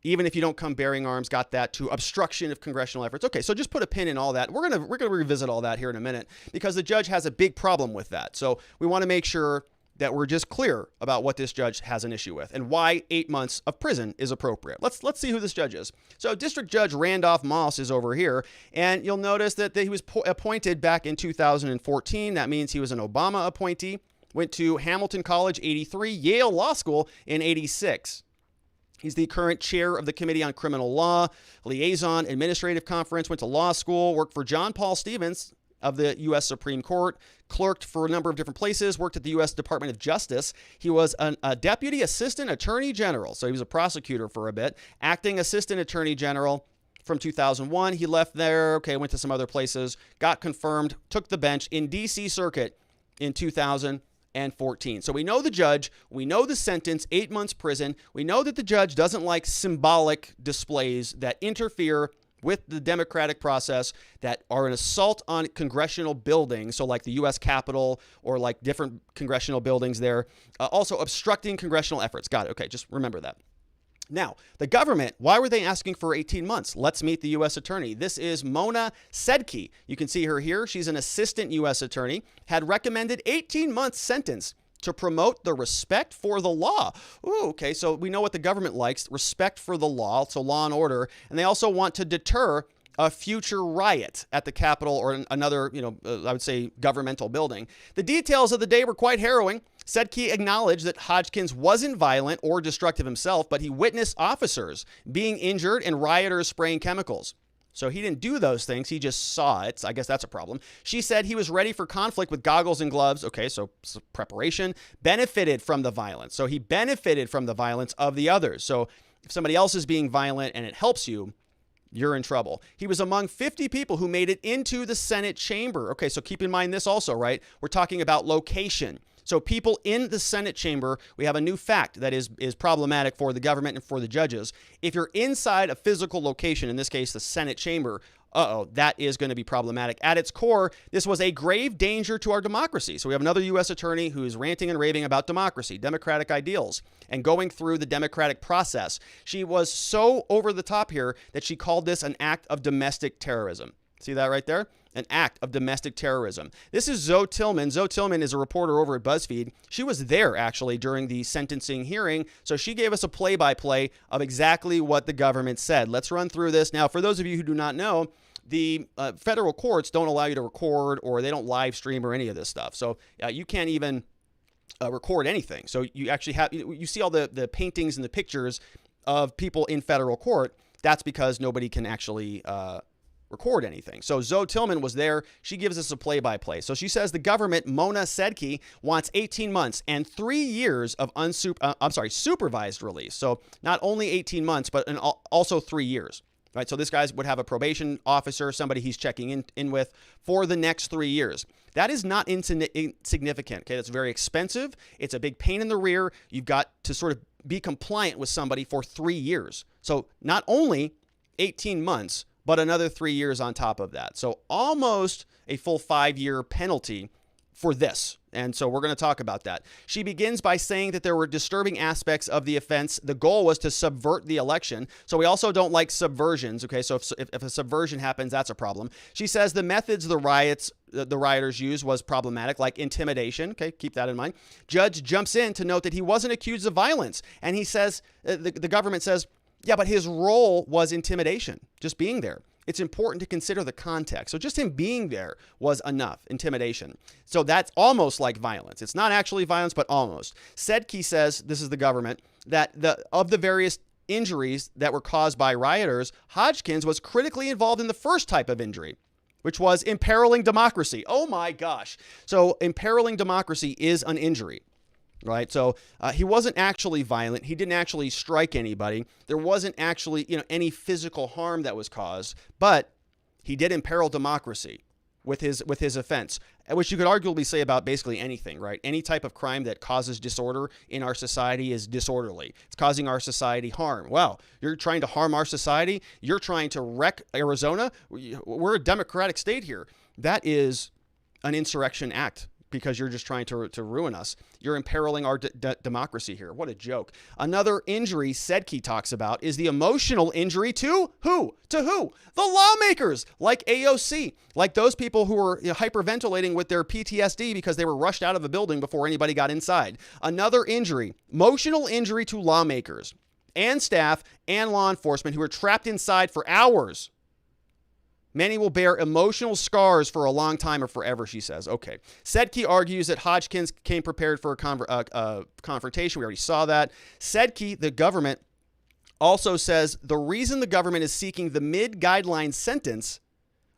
S1: Even if you don't come bearing arms, got that, to obstruction of congressional efforts. Okay, so just put a pin in all that. We're gonna revisit all that here in a minute, because the judge has a big problem with that. So we want to make sure that we're just clear about what this judge has an issue with and why 8 months of prison is appropriate. Let's see who this judge is. So District Judge Randolph Moss is over here, and you'll notice that he was appointed back in 2014. That means he was an Obama appointee. Went to Hamilton College, 83, Yale Law School in 86. He's the current chair of the Committee on Criminal Law, Liaison Administrative Conference, went to law school, worked for John Paul Stevens of the U.S. Supreme Court, clerked for a number of different places, worked at the U.S. Department of Justice. He was a Deputy Assistant Attorney General, so he was a prosecutor for a bit, Acting Assistant Attorney General from 2001. He left there, went to some other places, got confirmed, took the bench in D.C. Circuit in 2014. So we know the judge, we know the sentence, 8 months prison. We know that the judge doesn't like symbolic displays that interfere with the democratic process, that are an assault on congressional buildings. So like the U.S. Capitol or like different congressional buildings there. Also obstructing congressional efforts. Got it. Okay, just remember that. Now, the government, why were they asking for 18 months? Let's meet the U.S. attorney. This is Mona Sedke. You can see her here. She's an assistant U.S. attorney, had recommended 18-month sentence to promote the respect for the law. Ooh, okay, so we know what the government likes, respect for the law, so law and order, and they also want to deter a future riot at the Capitol or another, I would say governmental building. The details of the day were quite harrowing. Sedke acknowledged that Hodgkins wasn't violent or destructive himself, but he witnessed officers being injured and rioters spraying chemicals. So he didn't do those things. He just saw it. I guess that's a problem. She said he was ready for conflict with goggles and gloves. Okay, so preparation. Benefited from the violence. So he benefited from the violence of the others. So if somebody else is being violent and it helps you, you're in trouble. He was among 50 people who made it into the Senate chamber. Okay, so keep in mind this also, right? We're talking about location. So people in the Senate chamber, we have a new fact that is problematic for the government and for the judges. If you're inside a physical location, in this case, the Senate chamber, that is going to be problematic. At its core, this was a grave danger to our democracy. So we have another U.S. attorney who's ranting and raving about democracy, democratic ideals, and going through the democratic process. She was so over the top here that she called this an act of domestic terrorism. See that right there? an act of domestic terrorism. This is Zoe Tillman. Zoe Tillman is a reporter over at BuzzFeed. She was there actually during the sentencing hearing, so she gave us a play-by-play of exactly what the government said. Let's run through this. Now, for those of you who do not know, the federal courts don't allow you to record, or they don't live stream or any of this stuff. So you can't even record anything. So you actually have, you see all the paintings and the pictures of people in federal court. That's because nobody can actually record anything. So Zoe Tillman was there. She gives us a play-by-play. So she says the government, Mona Sedki, wants 18 months and 3 years of supervised release. So not only 18 months, but also 3 years. Right? So this guy would have a probation officer, somebody he's checking in with for the next 3 years. That is not insignificant. Okay, that's very expensive. It's a big pain in the rear. You've got to sort of be compliant with somebody for 3 years. So not only 18 months, but another 3 years on top of that. So almost a full 5-year penalty for this. And so we're going to talk about that. She begins by saying that there were disturbing aspects of the offense. The goal was to subvert the election. So we also don't like subversions. Okay, so if a subversion happens, that's a problem. She says the methods the rioters used was problematic, like intimidation. Okay, keep that in mind. Judge jumps in to note that he wasn't accused of violence. And he says, the government says, yeah, but his role was intimidation, just being there. It's important to consider the context. So just him being there was enough, intimidation. So that's almost like violence. It's not actually violence, but almost. Sedki says, this is the government, that of the various injuries that were caused by rioters, Hodgkins was critically involved in the first type of injury, which was imperiling democracy. Oh my gosh. So imperiling democracy is an injury. Right. So he wasn't actually violent. He didn't actually strike anybody. There wasn't actually, any physical harm that was caused, but he did imperil democracy with his offense, which you could arguably say about basically anything. Right. Any type of crime that causes disorder in our society is disorderly. It's causing our society harm. Well, you're trying to harm our society. You're trying to wreck Arizona. We're a democratic state here. That is an insurrection act, because you're just trying to ruin us. You're imperiling our democracy here. What a joke. Another injury Sedki talks about is the emotional injury to who? To who? The lawmakers, like AOC, like those people who were hyperventilating with their PTSD because they were rushed out of a building before anybody got inside. Another injury, emotional injury to lawmakers and staff and law enforcement who were trapped inside for hours. Many will bear emotional scars for a long time or forever, she says. Okay. Sedki argues that Hodgkins came prepared for a confrontation. We already saw that. Sedki, the government, also says the reason the government is seeking the mid-guideline sentence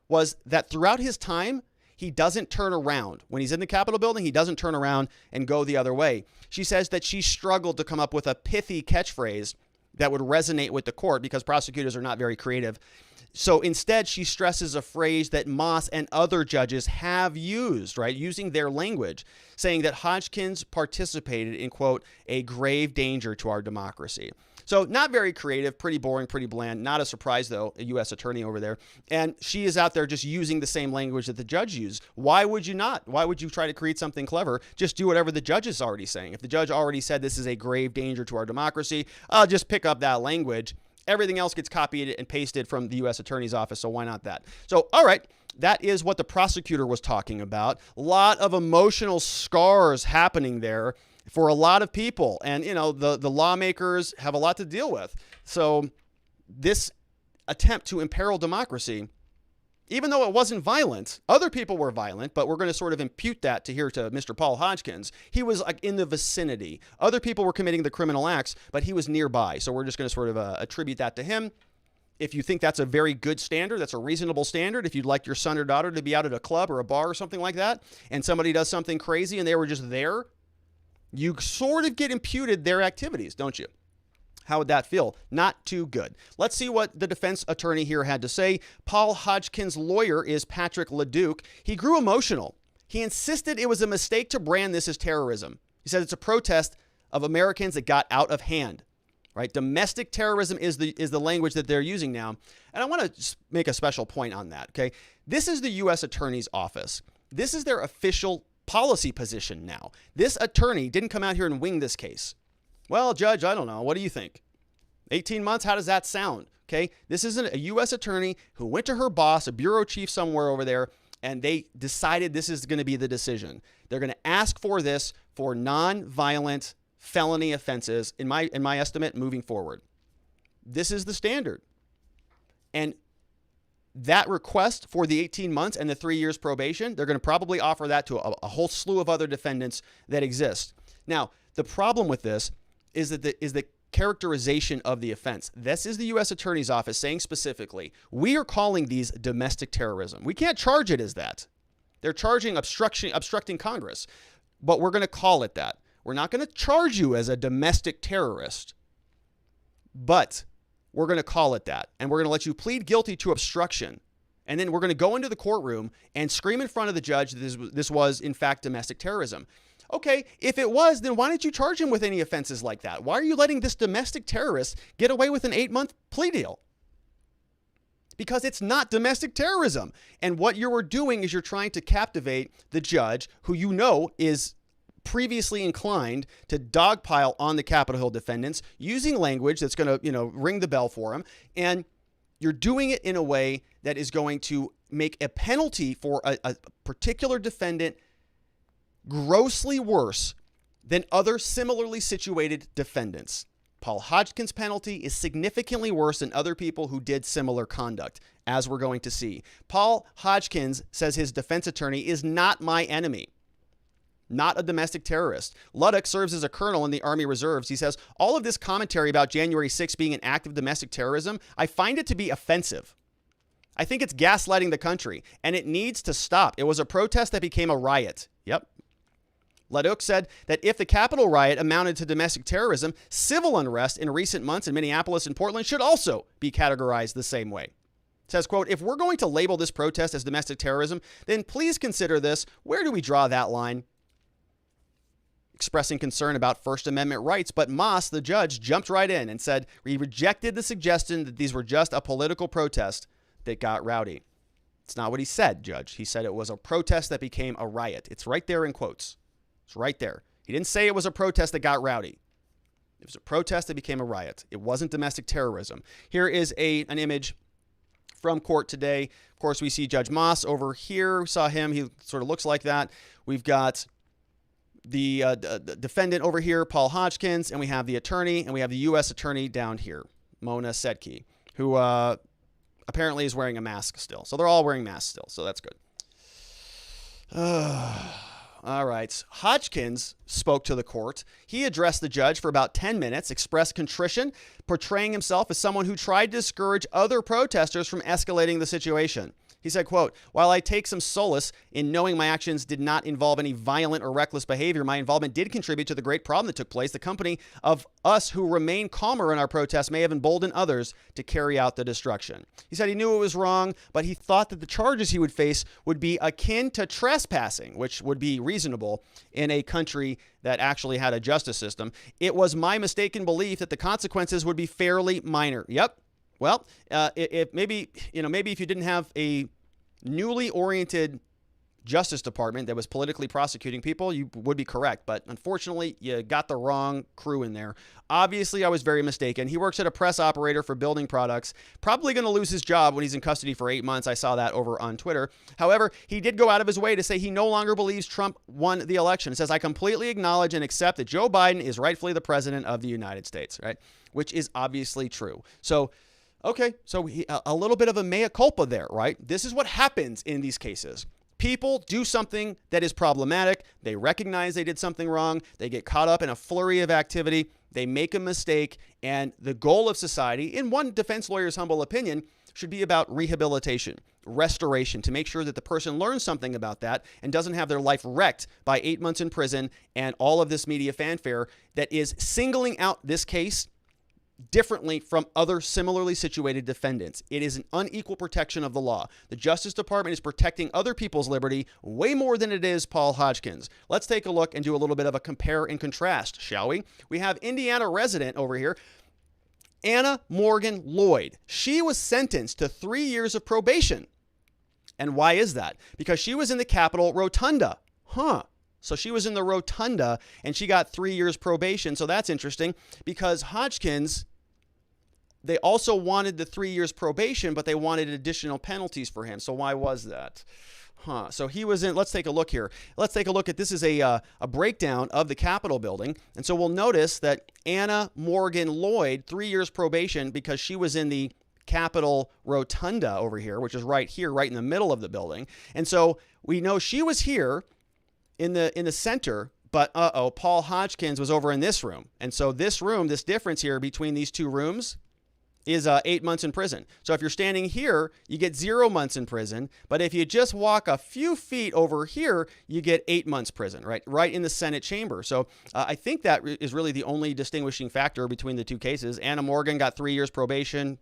S1: was that throughout his time, he doesn't turn around. When he's in the Capitol building, he doesn't turn around and go the other way. She says that she struggled to come up with a pithy catchphrase that would resonate with the court because prosecutors are not very creative. So instead, she stresses a phrase that Moss and other judges have used, right, using their language, saying that Hodgkins participated in, quote, a grave danger to our democracy. So not very creative, pretty boring, pretty bland. Not a surprise, though, a U.S. attorney over there. And she is out there just using the same language that the judge used. Why would you not? Why would you try to create something clever? Just do whatever the judge is already saying. If the judge already said this is a grave danger to our democracy, I'll just pick up that language. Everything else gets copied and pasted from the U.S. Attorney's Office, so why not that? So, all right, that is what the prosecutor was talking about. A lot of emotional scars happening there for a lot of people. And, the lawmakers have a lot to deal with. So this attempt to imperil democracy, even though it wasn't violent, other people were violent, but we're going to sort of impute that to Mr. Paul Hodgkins. He was in the vicinity. Other people were committing the criminal acts, but he was nearby. So we're just going to sort of attribute that to him. If you think that's a very good standard, that's a reasonable standard, if you'd like your son or daughter to be out at a club or a bar or something like that, and somebody does something crazy and they were just there, you sort of get imputed their activities, don't you? How would that feel? Not too good. Let's see what the defense attorney here had to say. Paul Hodgkins' lawyer is Patrick LeDuc. He grew emotional. He insisted it was a mistake to brand this as terrorism. He said it's a protest of Americans that got out of hand. Right? Domestic terrorism is the language that they're using now. And I want to make a special point on that. Okay, this is the U.S. Attorney's Office. This is their official policy position now. This attorney didn't come out here and wing this case. Well, Judge, I don't know. What do you think? 18 months? How does that sound? Okay. This isn't a U.S. attorney who went to her boss, a bureau chief somewhere over there, And they decided this is going to be the decision. They're going to ask for this for non-violent felony offenses, in my estimate, moving forward. This is the standard. And that request for the 18 months and the 3 years probation, they're going to probably offer that to a whole slew of other defendants that exist. Now, the problem with this is that the characterization of the offense. This is the U.S. Attorney's Office saying specifically, we are calling these domestic terrorism. We can't charge it as that. They're charging obstructing Congress, but we're going to call it that. We're not going to charge you as a domestic terrorist, but we're going to call it that. And we're going to let you plead guilty to obstruction. And then we're going to go into the courtroom and scream in front of the judge that this was, in fact, domestic terrorism. Okay, if it was, then why didn't you charge him with any offenses like that? Why are you letting this domestic terrorist get away with an 8-month plea deal? Because it's not domestic terrorism. And what you are doing is you're trying to captivate the judge, who you know is previously inclined to dogpile on the Capitol Hill defendants, using language that's going to, ring the bell for him. And you're doing it in a way that is going to make a penalty for a particular defendant grossly worse than other similarly situated defendants. Paul Hodgkins' penalty is significantly worse than other people who did similar conduct, as we're going to see. Paul Hodgkins says his defense attorney is not my enemy, not a domestic terrorist. Luddick serves as a colonel in the Army Reserves. He says, all of this commentary about January 6th being an act of domestic terrorism, I find it to be offensive. I think it's gaslighting the country, and it needs to stop. It was a protest that became a riot. Yep. Leduc said that if the Capitol riot amounted to domestic terrorism, civil unrest in recent months in Minneapolis and Portland should also be categorized the same way. It says, quote, if we're going to label this protest as domestic terrorism, then please consider this. Where do we draw that line? Expressing concern about First Amendment rights, but Moss, the judge, jumped right in and said he rejected the suggestion that these were just a political protest that got rowdy. It's not what he said, Judge. He said it was a protest that became a riot. It's right there in quotes. It's right there. He didn't say it was a protest that got rowdy. It was a protest that became a riot. It wasn't domestic terrorism. Here is an image from court today. Of course, we see Judge Moss over here. We saw him. He sort of looks like that. We've got the defendant over here, Paul Hodgkins, and we have the attorney, and we have the U.S. attorney down here, Mona Sedke, who apparently is wearing a mask still. So they're all wearing masks still, so that's good. All right. Hodgkins spoke to the court. He addressed the judge for about 10 minutes, expressed contrition, portraying himself as someone who tried to discourage other protesters from escalating the situation. He said, quote, while I take some solace in knowing my actions did not involve any violent or reckless behavior, my involvement did contribute to the great problem that took place. The company of us who remain calmer in our protests may have emboldened others to carry out the destruction. He said he knew it was wrong, but he thought that the charges he would face would be akin to trespassing, which would be reasonable in a country that actually had a justice system. It was my mistaken belief that the consequences would be fairly minor. Yep. Well, maybe if you didn't have a newly oriented Justice Department that was politically prosecuting people, you would be correct. But unfortunately, you got the wrong crew in there. Obviously, I was very mistaken. He works at a press operator for building products. Probably going to lose his job when he's in custody for 8 months. I saw that over on Twitter. However, he did go out of his way to say he no longer believes Trump won the election. It says, I completely acknowledge and accept that Joe Biden is rightfully the president of the United States, right? Which is obviously true. So, okay, so a little bit of a mea culpa there, right? This is what happens in these cases. People do something that is problematic. They recognize they did something wrong. They get caught up in a flurry of activity. They make a mistake. And the goal of society, in one defense lawyer's humble opinion, should be about rehabilitation, restoration, to make sure that the person learns something about that and doesn't have their life wrecked by 8 months in prison and all of this media fanfare that is singling out this case differently from other similarly situated defendants. It is an unequal protection of the law. The Justice Department is protecting other people's liberty way more than it is Paul Hodgkins. Let's take a look and do a little bit of a compare and contrast, shall we? We have Indiana resident over here, Anna Morgan Lloyd. She was sentenced to 3 years of probation. And why is that? Because she was in the Capitol Rotunda. So she was in the Rotunda and she got 3 years probation. So that's interesting because Hodgkins, they also wanted the 3 years probation, but they wanted additional penalties for him. So why was that? So he was in, let's take a look here. Let's take a look at, this is a breakdown of the Capitol building. And so we'll notice that Anna Morgan Lloyd, 3 years probation because she was in the Capitol Rotunda over here, which is right here, right in the middle of the building. And so we know she was here in the center, but Paul Hodgkins was over in this room. And so this room, this difference here between these two rooms is 8 months in prison. So if you're standing here, you get 0 months in prison. But if you just walk a few feet over here, you get 8 months prison, right in the Senate chamber. So I think that is really the only distinguishing factor between the two cases. Anna Morgan got 3 years probation.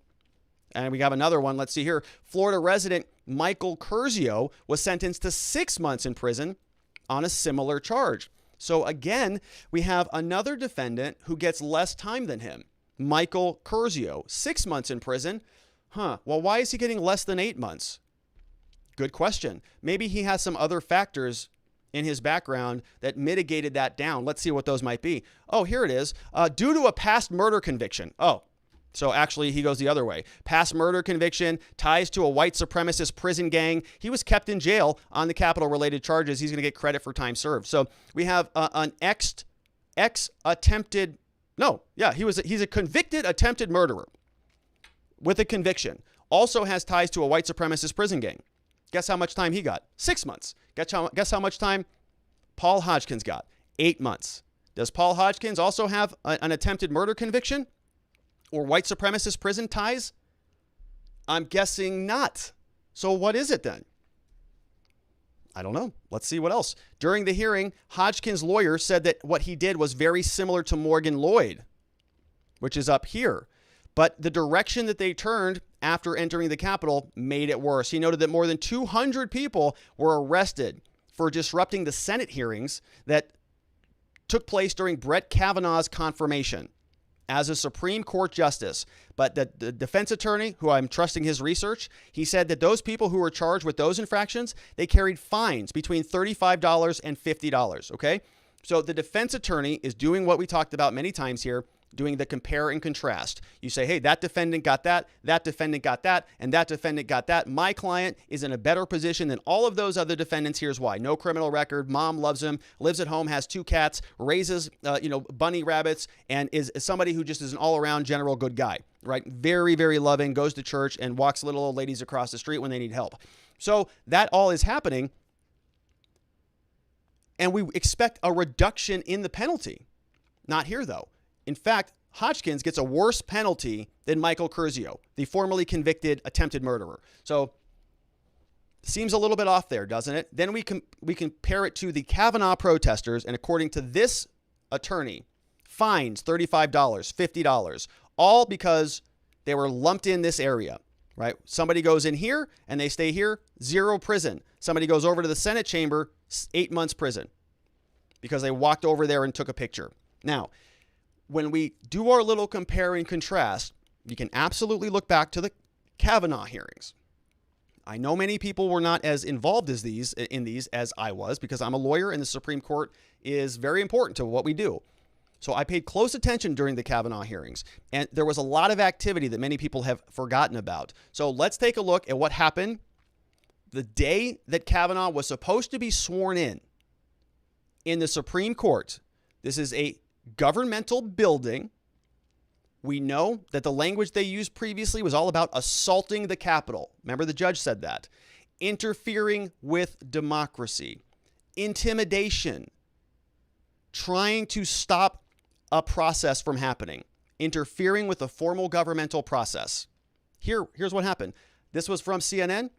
S1: And we have another one. Let's see here. Florida resident Michael Curzio was sentenced to 6 months in prison on a similar charge. So again, we have another defendant who gets less time than him. Michael Curzio, 6 months in prison. Well, why is he getting less than 8 months? Good question. Maybe he has some other factors in his background that mitigated that down. Let's see what those might be. Oh, here it is. Due to a past murder conviction. So actually he goes the other way. Past murder conviction, ties to a white supremacist prison gang. He was kept in jail on the Capitol related charges. He's going to get credit for time served. So we have he's a convicted attempted murderer with a conviction. Also has ties to a white supremacist prison gang. Guess how much time he got? 6 months. Guess how much time Paul Hodgkins got? 8 months. Does Paul Hodgkins also have an attempted murder conviction or white supremacist prison ties? I'm guessing not. So what is it then? I don't know. Let's see what else. During the hearing, Hodgkins' lawyer said that what he did was very similar to Morgan Lloyd, which is up here. But the direction that they turned after entering the Capitol made it worse. He noted that more than 200 people were arrested for disrupting the Senate hearings that took place during Brett Kavanaugh's confirmation as a Supreme Court justice. But the defense attorney, who I'm trusting his research, he said that those people who were charged with those infractions, they carried fines between $35 and $50, okay? So the defense attorney is doing what we talked about many times here, doing the compare and contrast. You say, hey, that defendant got that defendant got that, and that defendant got that. My client is in a better position than all of those other defendants. Here's why. No criminal record, mom loves him, lives at home, has 2 cats, raises bunny rabbits, and is somebody who just is an all-around general good guy, right? Very, very loving, goes to church, and walks little old ladies across the street when they need help. So that all is happening, and we expect a reduction in the penalty. Not here, though. In fact, Hodgkins gets a worse penalty than Michael Curzio, the formerly convicted attempted murderer. So seems a little bit off there, doesn't it? Then we compare it to the Kavanaugh protesters, and according to this attorney, fines $35, $50, all because they were lumped in this area, right? Somebody goes in here and they stay here, 0 prison. Somebody goes over to the Senate chamber, 8 months prison because they walked over there and took a picture. Now, when we do our little compare and contrast, you can absolutely look back to the Kavanaugh hearings. I know many people were not as involved in these as I was, because I'm a lawyer and the Supreme Court is very important to what we do. So I paid close attention during the Kavanaugh hearings, and there was a lot of activity that many people have forgotten about. So let's take a look at what happened the day that Kavanaugh was supposed to be sworn in the Supreme Court. This is a governmental building. We know that the language they used previously was all about assaulting the Capitol. Remember, the judge said that. Interfering with democracy, intimidation, trying to stop a process from happening, interfering with the formal governmental process. Here's what happened. This was from CNN.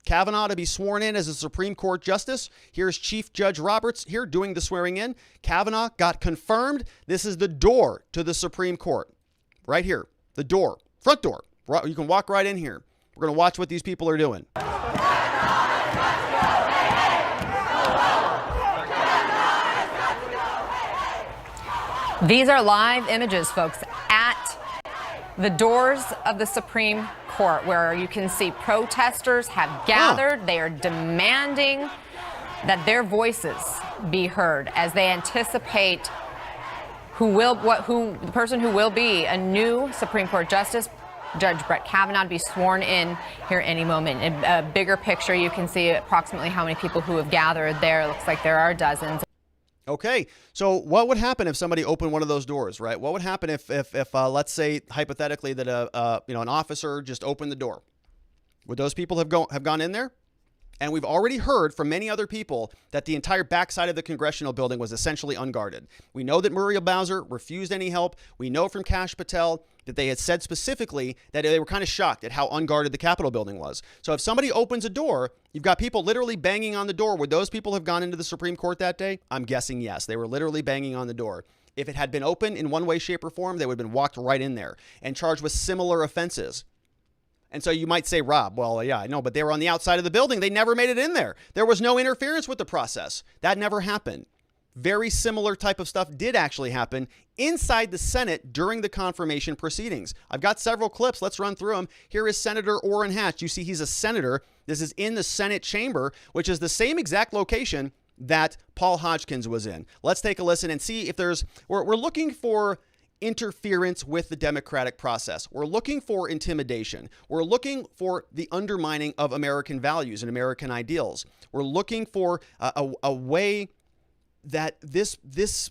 S1: Kavanaugh to be sworn in as a Supreme Court justice. Here's Chief Judge Roberts here doing the swearing in. Kavanaugh got confirmed. This is the door to the Supreme Court. Right here. The door. Front door. You can walk right in here. We're going to watch what these people are doing.
S7: These are live images, folks, at the doors of the Supreme Court, where you can see protesters have gathered. They are demanding that their voices be heard as they anticipate the person who will be a new Supreme Court justice, Judge Brett Kavanaugh to be sworn in here any moment. In a bigger picture, you can see approximately how many people who have gathered there. It looks like there are dozens.
S1: Okay, so what would happen if somebody opened one of those doors, right? What would happen if let's say hypothetically that an officer just opened the door? Would those people have gone in there? And we've already heard from many other people that the entire backside of the congressional building was essentially unguarded. We know that Muriel Bowser refused any help. We know from Kash Patel that they had said specifically that they were kind of shocked at how unguarded the Capitol building was. So if somebody opens a door, you've got people literally banging on the door. Would those people have gone into the Supreme Court that day? I'm guessing yes. They were literally banging on the door. If it had been open in one way, shape, or form, they would have been walked right in there and charged with similar offenses. And so you might say, Rob, well, yeah, I know, but they were on the outside of the building. They never made it in there. There was no interference with the process. That never happened. Very similar type of stuff did actually happen inside the Senate during the confirmation proceedings. I've got several clips. Let's run through them. Here is Senator Orrin Hatch. You see he's a senator. This is in the Senate chamber, which is the same exact location that Paul Hodgkins was in. Let's take a listen and see if we're looking for interference with the democratic process. We're looking for intimidation. We're looking for the undermining of American values and American ideals. We're looking for a way that this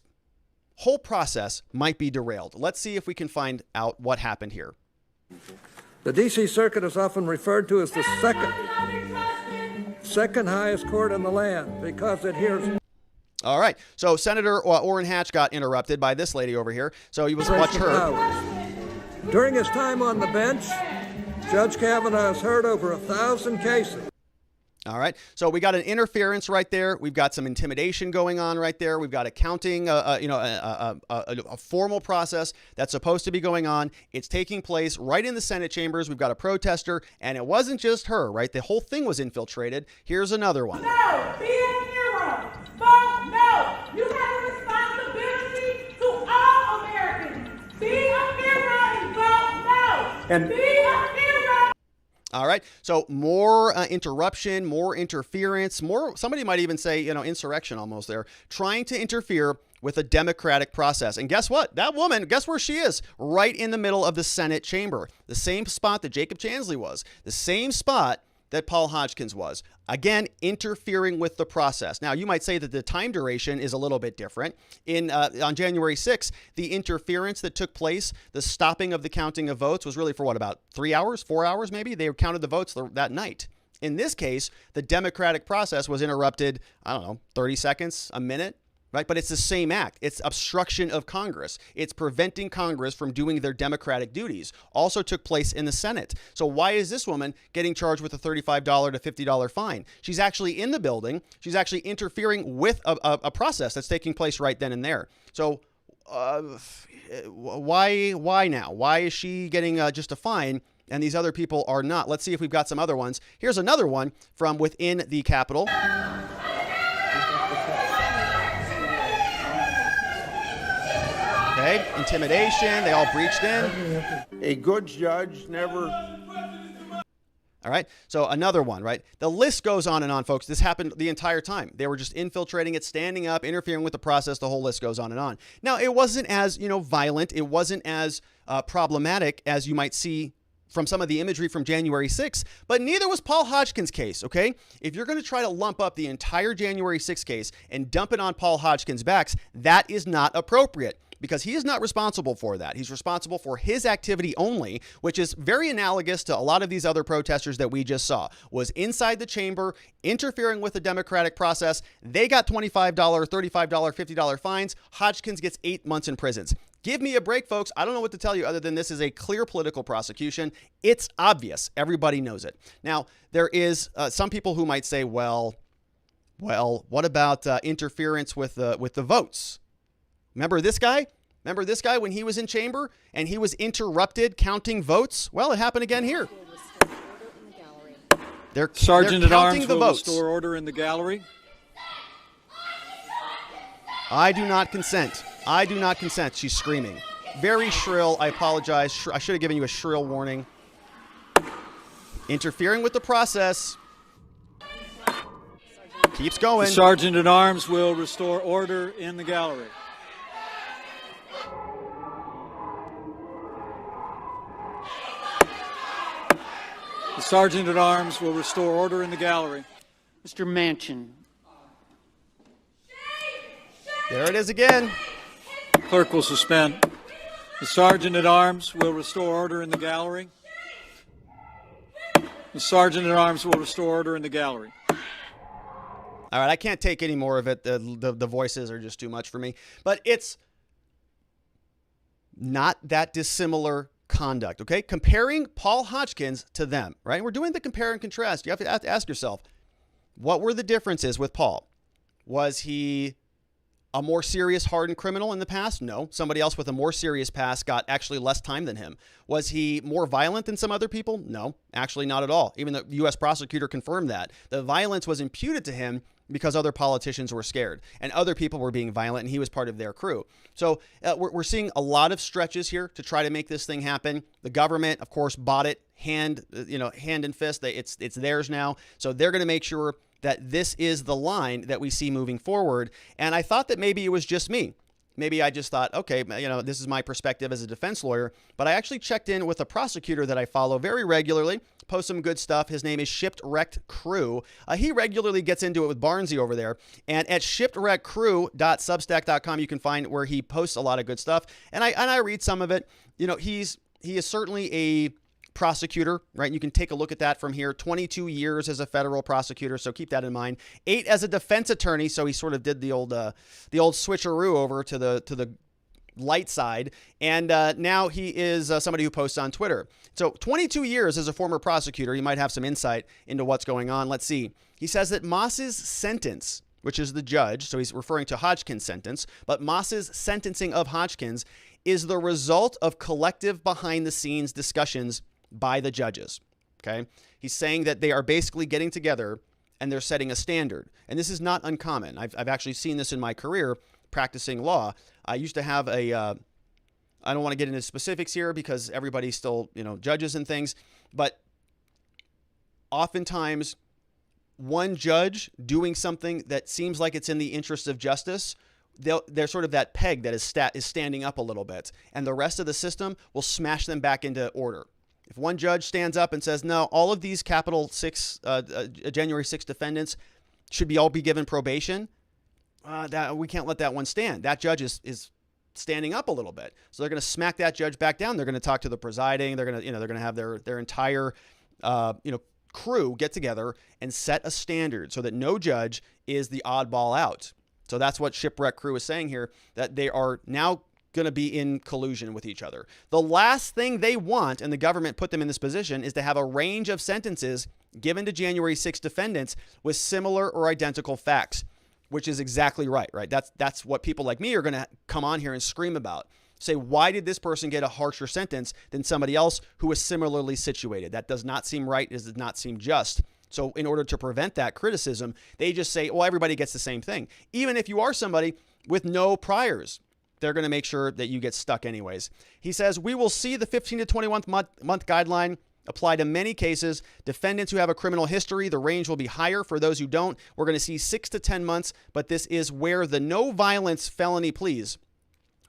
S1: whole process might be derailed. Let's see if we can find out what happened here.
S8: The D.C. Circuit is often referred to as the second highest court in the land because it hears.
S1: All right. So Senator Orrin Hatch got interrupted by this lady over here. So you watch her.
S8: During his time on the bench, Judge Kavanaugh has heard over 1,000 cases.
S1: All right. So we got an interference right there. We've got some intimidation going on right there. We've got accounting, a formal process that's supposed to be going on. It's taking place right in the Senate chambers. We've got a protester, and it wasn't just her, right? The whole thing was infiltrated. Here's another one.
S9: No, be a hero. Vote no. You have a responsibility to all Americans. Be a hero and vote no. And be a hero.
S1: All right. So more interruption, more interference, somebody might even say, insurrection almost there, trying to interfere with a democratic process. And guess what? That woman, guess where she is? Right in the middle of the Senate chamber. The same spot that Jacob Chansley was. The same spot that Paul Hodgkins was. Again, interfering with the process. Now, you might say that the time duration is a little bit different. On January 6th, the interference that took place, the stopping of the counting of votes was really for about 3 hours, 4 hours maybe? They counted the votes that night. In this case, the democratic process was interrupted, 30 seconds, a minute. Right? But it's the same act. It's obstruction of Congress. It's preventing Congress from doing their democratic duties. Also took place in the Senate. So why is this woman getting charged with a $35 to $50 fine? She's actually in the building. She's actually interfering with a process that's taking place right then and there. So why now? Why is she getting just a fine and these other people are not? Let's see if we've got some other ones. Here's another one from within the Capitol. Okay, intimidation, they all breached in.
S10: A good judge never...
S1: All right, so another one, right? The list goes on and on, folks. This happened the entire time. They were just infiltrating it, standing up, interfering with the process. The whole list goes on and on. Now, it wasn't as, violent. It wasn't as problematic as you might see from some of the imagery from January 6th, but neither was Paul Hodgkins' case, okay? If you're going to try to lump up the entire January 6th case and dump it on Paul Hodgkins' backs, that is not appropriate, because he is not responsible for that. He's responsible for his activity only, which is very analogous to a lot of these other protesters that we just saw. Was inside the chamber, interfering with the democratic process. They got $25, $35, $50 fines. Hodgkins gets 8 months in prisons. Give me a break, folks. I don't know what to tell you other than this is a clear political prosecution. It's obvious. Everybody knows it. Now, there is some people who might say, well, what about interference with the votes? Remember this guy? Remember this guy when he was in chamber and he was interrupted counting votes? Well, it happened again here.
S11: Sergeant at Arms
S1: the
S11: will
S1: votes.
S11: restore order in the gallery.
S1: I do not consent. I do not consent. She's screaming. Very shrill. I apologize. I should have given you a shrill warning. Interfering with the process. Keeps going.
S11: The Sergeant at Arms will restore order in the gallery. Sergeant at Arms will restore order in the gallery.
S12: Mr. Manchin.
S1: There it is again.
S11: Clerk will suspend. The Sergeant at Arms will restore order in the gallery. The Sergeant at Arms will restore order in the gallery.
S1: All right, I can't take any more of it. The voices are just too much for me. But it's not that dissimilar conduct, okay? Comparing Paul Hodgkins to them, right? We're doing the compare and contrast. You have to ask yourself, what were the differences with Paul? Was he a more serious, hardened criminal in the past? No. Somebody else with a more serious past got actually less time than him. Was he more violent than some other people? No, actually not at all. Even the U.S. prosecutor confirmed that. The violence was imputed to him because other politicians were scared and other people were being violent and he was part of their crew. So we're seeing a lot of stretches here to try to make this thing happen. The government, of course, bought it hand and fist. It's theirs now. So they're going to make sure that this is the line that we see moving forward. And I thought that maybe it was just me. Maybe I just thought, okay, this is my perspective as a defense lawyer. But I actually checked in with a prosecutor that I follow very regularly, posts some good stuff. His name is Shipwrecked Crew. He regularly gets into it with Barnesy over there. And at shipwreckedcrew.substack.com, you can find where he posts a lot of good stuff. And I read some of it. He is certainly a prosecutor, right? You can take a look at that from here. 22 years as a federal prosecutor, so keep that in mind. 8 as a defense attorney, so he sort of did the old switcheroo over to the light side, and now he is somebody who posts on Twitter. So 22 years as a former prosecutor, you might have some insight into what's going on. Let's see. He says that Moss's sentence, which is the judge, so he's referring to Hodgkins' sentence, but Moss's sentencing of Hodgkins is the result of collective behind-the-scenes discussions by the judges, okay? He's saying that they are basically getting together and they're setting a standard. And this is not uncommon. I've actually seen this in my career practicing law. I used to have I don't want to get into specifics here because everybody's still, judges and things, but oftentimes one judge doing something that seems like it's in the interest of justice, they're sort of that peg that is standing up a little bit, and the rest of the system will smash them back into order. If one judge stands up and says, no, all of these January 6 defendants should all be given probation, that we can't let that one stand. That judge is standing up a little bit. So they're going to smack that judge back down. They're going to talk to the presiding. They're going to have their entire crew get together and set a standard so that no judge is the oddball out. So that's what Shipwreck Crew is saying here, that they are now going to be in collusion with each other. The last thing they want, and the government put them in this position, is to have a range of sentences given to January 6 defendants with similar or identical facts, which is exactly right? That's what people like me are going to come on here and scream about. Say, why did this person get a harsher sentence than somebody else who was similarly situated? That does not seem right. It does not seem just. So in order to prevent that criticism, they just say, well, everybody gets the same thing. Even if you are somebody with no priors, they're going to make sure that you get stuck anyways. He says, we will see the 15 to 21 month guideline apply to many cases. Defendants who have a criminal history, the range will be higher. For those who don't, we're going to see 6 to 10 months, but this is where the no violence felony pleas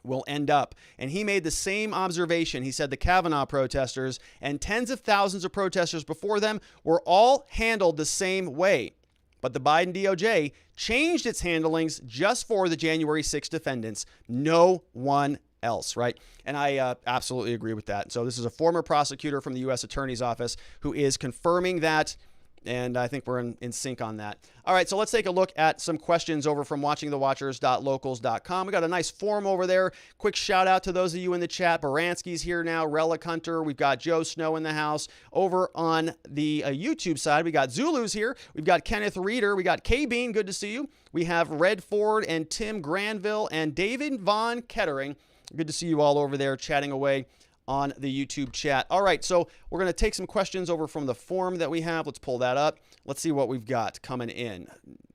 S1: will end up. And he made the same observation. He said the Kavanaugh protesters and tens of thousands of protesters before them were all handled the same way. But the Biden DOJ changed its handlings just for the January 6 defendants, no one else, right? And I absolutely agree with that. So this is a former prosecutor from the U.S. Attorney's Office who is confirming that, and I think we're in sync on that. All right, so let's take a look at some questions over from watchingthewatchers.locals.com. We got a nice form over there. Quick shout out to those of you in the chat. Baranski's here now, Relic Hunter. We've got Joe Snow in the house. Over on the YouTube side, we got Zulu's here. We've got Kenneth Reeder. We got K-Bean, good to see you. We have Red Ford and Tim Granville and David Von Kettering. Good to see you all over there chatting away on the YouTube chat. All right, so we're going to take some questions over from the form that we have. Let's pull that up. Let's see what we've got coming in.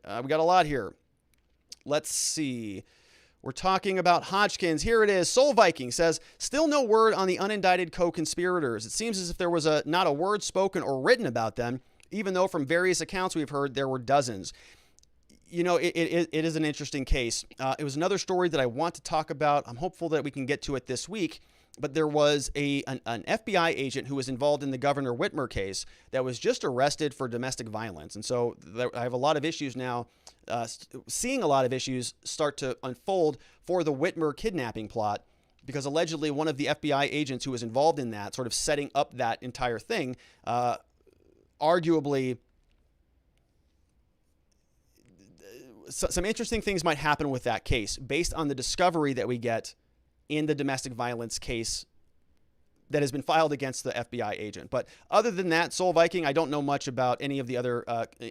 S1: We got a lot here. Let's see. We're talking about Hodgkins. Here it is. Soul Viking says, still no word on the unindicted co-conspirators. It seems as if there was not a word spoken or written about them, even though from various accounts we've heard there were dozens. It is an interesting case. It was another story that I want to talk about. I'm hopeful that we can get to it this week. but there was an FBI agent who was involved in the Governor Whitmer case that was just arrested for domestic violence. And so I have a lot of issues now, seeing a lot of issues start to unfold for the Whitmer kidnapping plot, because allegedly one of the FBI agents who was involved in that, sort of setting up that entire thing, arguably some interesting things might happen with that case based on the discovery that we get in the domestic violence case that has been filed against the FBI agent. But other than that, Soul Viking, I don't know much about any of the other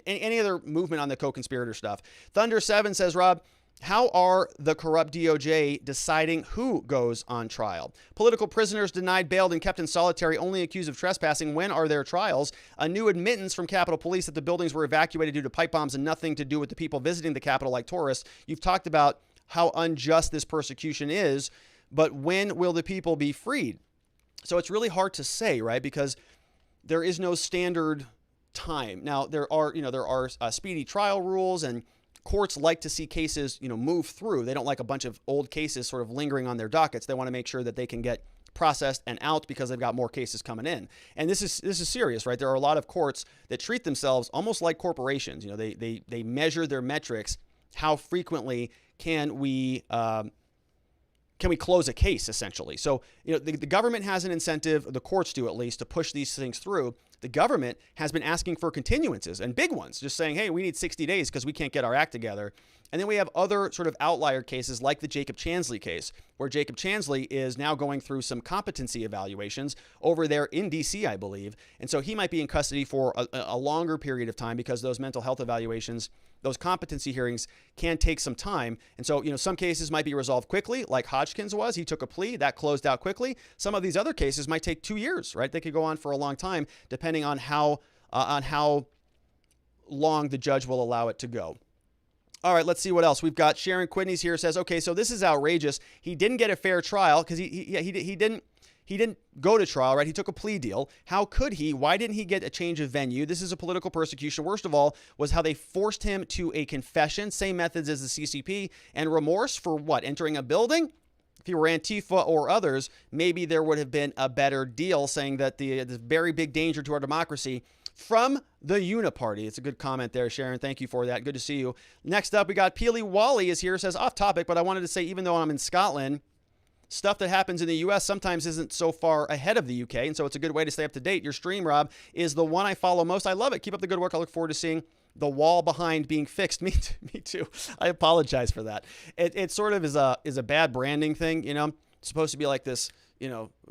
S1: any other movement on the co-conspirator stuff. Thunder 7 says, Rob, how are the corrupt DOJ deciding who goes on trial? Political prisoners denied bail and kept in solitary, only accused of trespassing. When are their trials? A new admittance from Capitol Police that the buildings were evacuated due to pipe bombs and nothing to do with the people visiting the Capitol like tourists. You've talked about how unjust this persecution is, but when will the people be freed? So it's really hard to say, right? Because there is no standard time. Now, there are speedy trial rules, and courts like to see cases, move through. They don't like a bunch of old cases sort of lingering on their dockets. They want to make sure that they can get processed and out because they've got more cases coming in. And this is serious, right? There are a lot of courts that treat themselves almost like corporations. They measure their metrics. How frequently can we close a case, essentially? So, the government has an incentive, the courts do at least, to push these things through. The government has been asking for continuances, and big ones, just saying, hey, we need 60 days because we can't get our act together. And then we have other sort of outlier cases like the Jacob Chansley case, where Jacob Chansley is now going through some competency evaluations over there in D.C., I believe. And so he might be in custody for a longer period of time because those mental health evaluations, those competency hearings can take some time. And so, some cases might be resolved quickly, like Hodgkins was. He took a plea that closed out quickly. Some of these other cases might take 2 years, right? They could go on for a long time, depending on how long the judge will allow it to go. All right, let's see what else. We've got Sharon Quidney's here, says, okay, so this is outrageous. He didn't get a fair trial because he didn't go to trial, right? He took a plea deal. How could he? Why didn't he get a change of venue? This is a political persecution. Worst of all was how they forced him to a confession, same methods as the CCP, and remorse for what? Entering a building? If he were Antifa or others, maybe there would have been a better deal, saying that the very big danger to our democracy from the Uniparty. It's a good comment there, Sharon. Thank you for that. Good to see you. Next up, we got Peely Wally is here, says, off topic, but I wanted to say, even though I'm in Scotland, stuff that happens in the U.S. sometimes isn't so far ahead of the U.K., and so it's a good way to stay up to date. Your stream, Rob, is the one I follow most. I love it. Keep up the good work. I look forward to seeing the wall behind being fixed. Me too. I apologize for that. It sort of is a bad branding thing, It's supposed to be like this,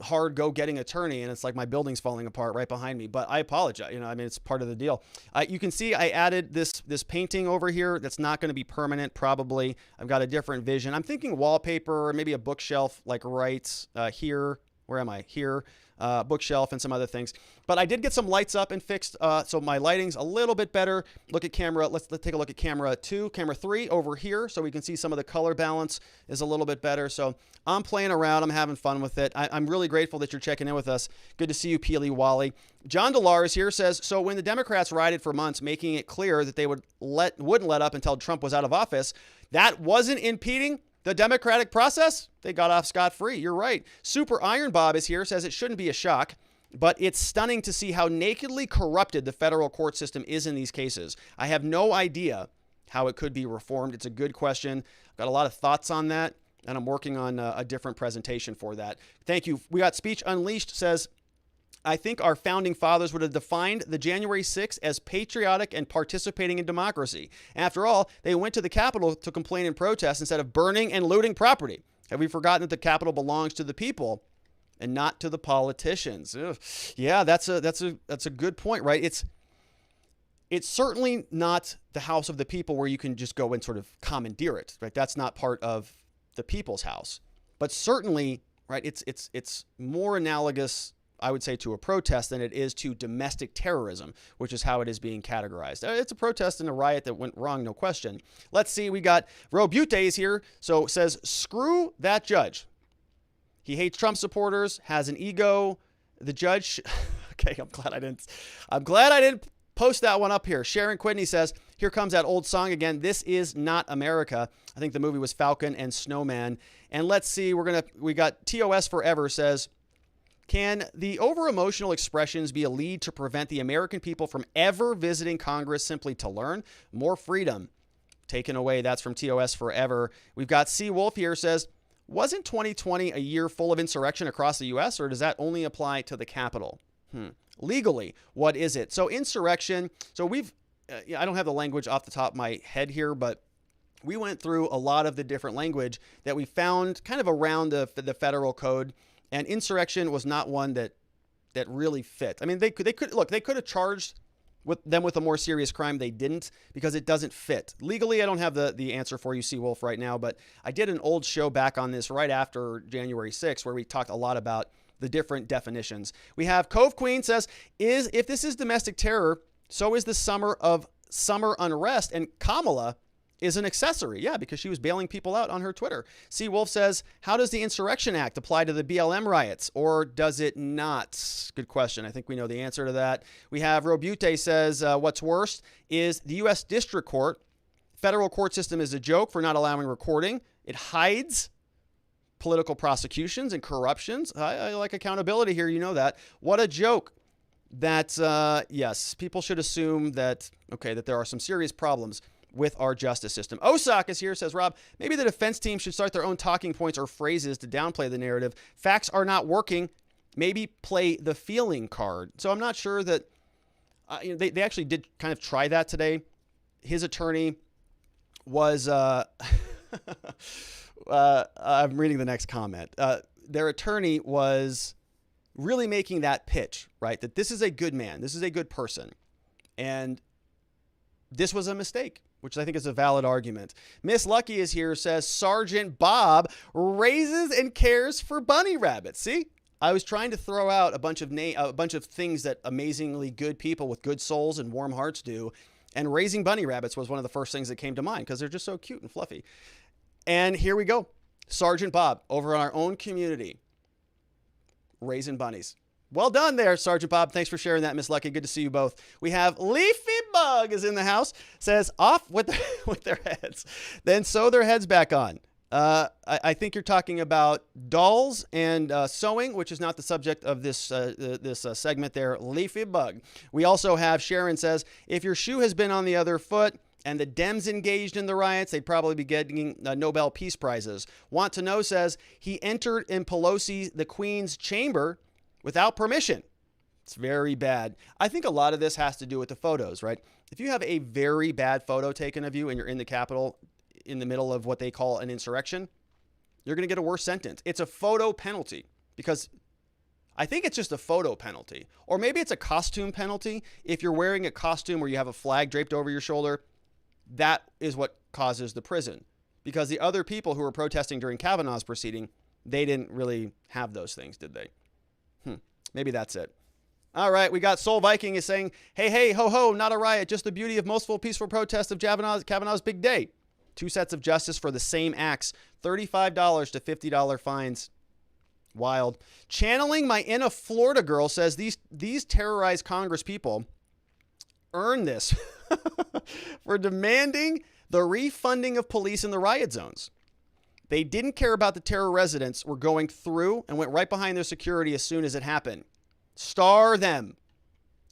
S1: hard go-getting attorney, and it's like my building's falling apart right behind me. But I apologize. It's part of the deal. You can see I added this painting over here that's not going to be permanent, probably. I've got a different vision. I'm thinking wallpaper, or maybe a bookshelf like right here. Where am I? Here. Bookshelf and some other things. But I did get some lights up and fixed, so my lighting's a little bit better. Look at camera. Let's take a look at camera 2, camera 3 over here, so we can see some of the color balance is a little bit better. So I'm playing around. I'm having fun with it. I'm really grateful that you're checking in with us. Good to see you, Peely Wally. John Delar is here, says, so when the Democrats rioted for months, making it clear that they wouldn't let up until Trump was out of office, that wasn't impeding the democratic process? They got off scot-free. You're right. Super Iron Bob is here, says it shouldn't be a shock, but it's stunning to see how nakedly corrupted the federal court system is in these cases. I have no idea how it could be reformed. It's a good question. I've got a lot of thoughts on that, and I'm working on a different presentation for that. Thank you. We got Speech Unleashed, says, I think our founding fathers would have defined the January 6th as patriotic and participating in democracy. After all, they went to the Capitol to complain and protest instead of burning and looting property. Have we forgotten that the Capitol belongs to the people and not to the politicians? Ugh. Yeah, that's a good point, right? It's certainly not the house of the people where you can just go and sort of commandeer it, right? That's not part of the people's house. But certainly, right, it's more analogous, I would say, to a protest than it is to domestic terrorism, which is how it is being categorized. It's a protest and a riot that went wrong, no question. Let's see. We got Robute is here. So says, screw that judge. He hates Trump supporters, has an ego. The judge. Okay, I'm glad I didn't post that one up here. Sharon Quidney says, here comes that old song again. This is not America. I think the movie was Falcon and Snowman. And let's see, we got TOS Forever says, can the over-emotional expressions be a lead to prevent the American people from ever visiting Congress simply to learn? More freedom taken away. That's from TOS Forever. We've got C. Wolf here says, wasn't 2020 a year full of insurrection across the U.S., or does that only apply to the Capitol? Legally, what is it? So insurrection, so I don't have the language off the top of my head here, but we went through a lot of the different language that we found kind of around the federal code. And insurrection was not one that really fit. I mean, they could have charged them with a more serious crime. They didn't, because it doesn't fit. Legally, I don't have the answer for you, C. Wolf, right now, but I did an old show back on this right after January 6th, where we talked a lot about the different definitions. We have Cove Queen says, if this is domestic terror, so is the summer unrest, and Kamala is an accessory. Yeah, because she was bailing people out on her Twitter. C. Wolf says, how does the Insurrection Act apply to the BLM riots, or does it not? Good question. I think we know the answer to that. We have Robute says, what's worse is the U.S. District Court. Federal court system is a joke for not allowing recording. It hides political prosecutions and corruptions. I like accountability here. You know that. What a joke. That, yes, people should assume that there are some serious problems with our justice system. Osak is here, says, Rob, maybe the defense team should start their own talking points or phrases to downplay the narrative. Facts are not working. Maybe play the feeling card. So I'm not sure that, they actually did kind of try that today. His attorney was, I'm reading the next comment. Their attorney was really making that pitch, right? That this is a good man. This is a good person. And this was a mistake, which I think is a valid argument. Miss Lucky is here, says, Sergeant Bob raises and cares for bunny rabbits. See, I was trying to throw out a bunch of things that amazingly good people with good souls and warm hearts do. And raising bunny rabbits was one of the first things that came to mind because they're just so cute and fluffy. And here we go. Sergeant Bob over in our own community, raising bunnies. Well done there, Sergeant Bob. Thanks for sharing that, Miss Lucky. Good to see you both. We have Leafy Bug is in the house. Says, off with their heads. Then sew their heads back on. I think you're talking about dolls and sewing, which is not the subject of this segment there. Leafy Bug. We also have Sharon says, if your shoe has been on the other foot and the Dems engaged in the riots, they'd probably be getting Nobel Peace Prizes. Want to know says, he entered in Pelosi, the Queen's chamber, without permission. It's very bad. I think a lot of this has to do with the photos, right? If you have a very bad photo taken of you and you're in the Capitol in the middle of what they call an insurrection, you're going to get a worse sentence. It's a photo penalty, because I think it's just a photo penalty. Or maybe it's a costume penalty. If you're wearing a costume where you have a flag draped over your shoulder, that is what causes the prison. Because the other people who were protesting during Kavanaugh's proceeding, they didn't really have those things, did they? Maybe that's it. All right, we got Soul Viking is saying, hey, ho, ho, not a riot, just the beauty of most full peaceful protest of Kavanaugh's big day. 2 sets of justice for the same acts, $35 to $50 fines. Wild. Channeling my inner Florida girl says, these terrorized Congress people earn this for demanding the refunding of police in the riot zones. They didn't care about the terror residents were going through and went right behind their security as soon as it happened. Star them.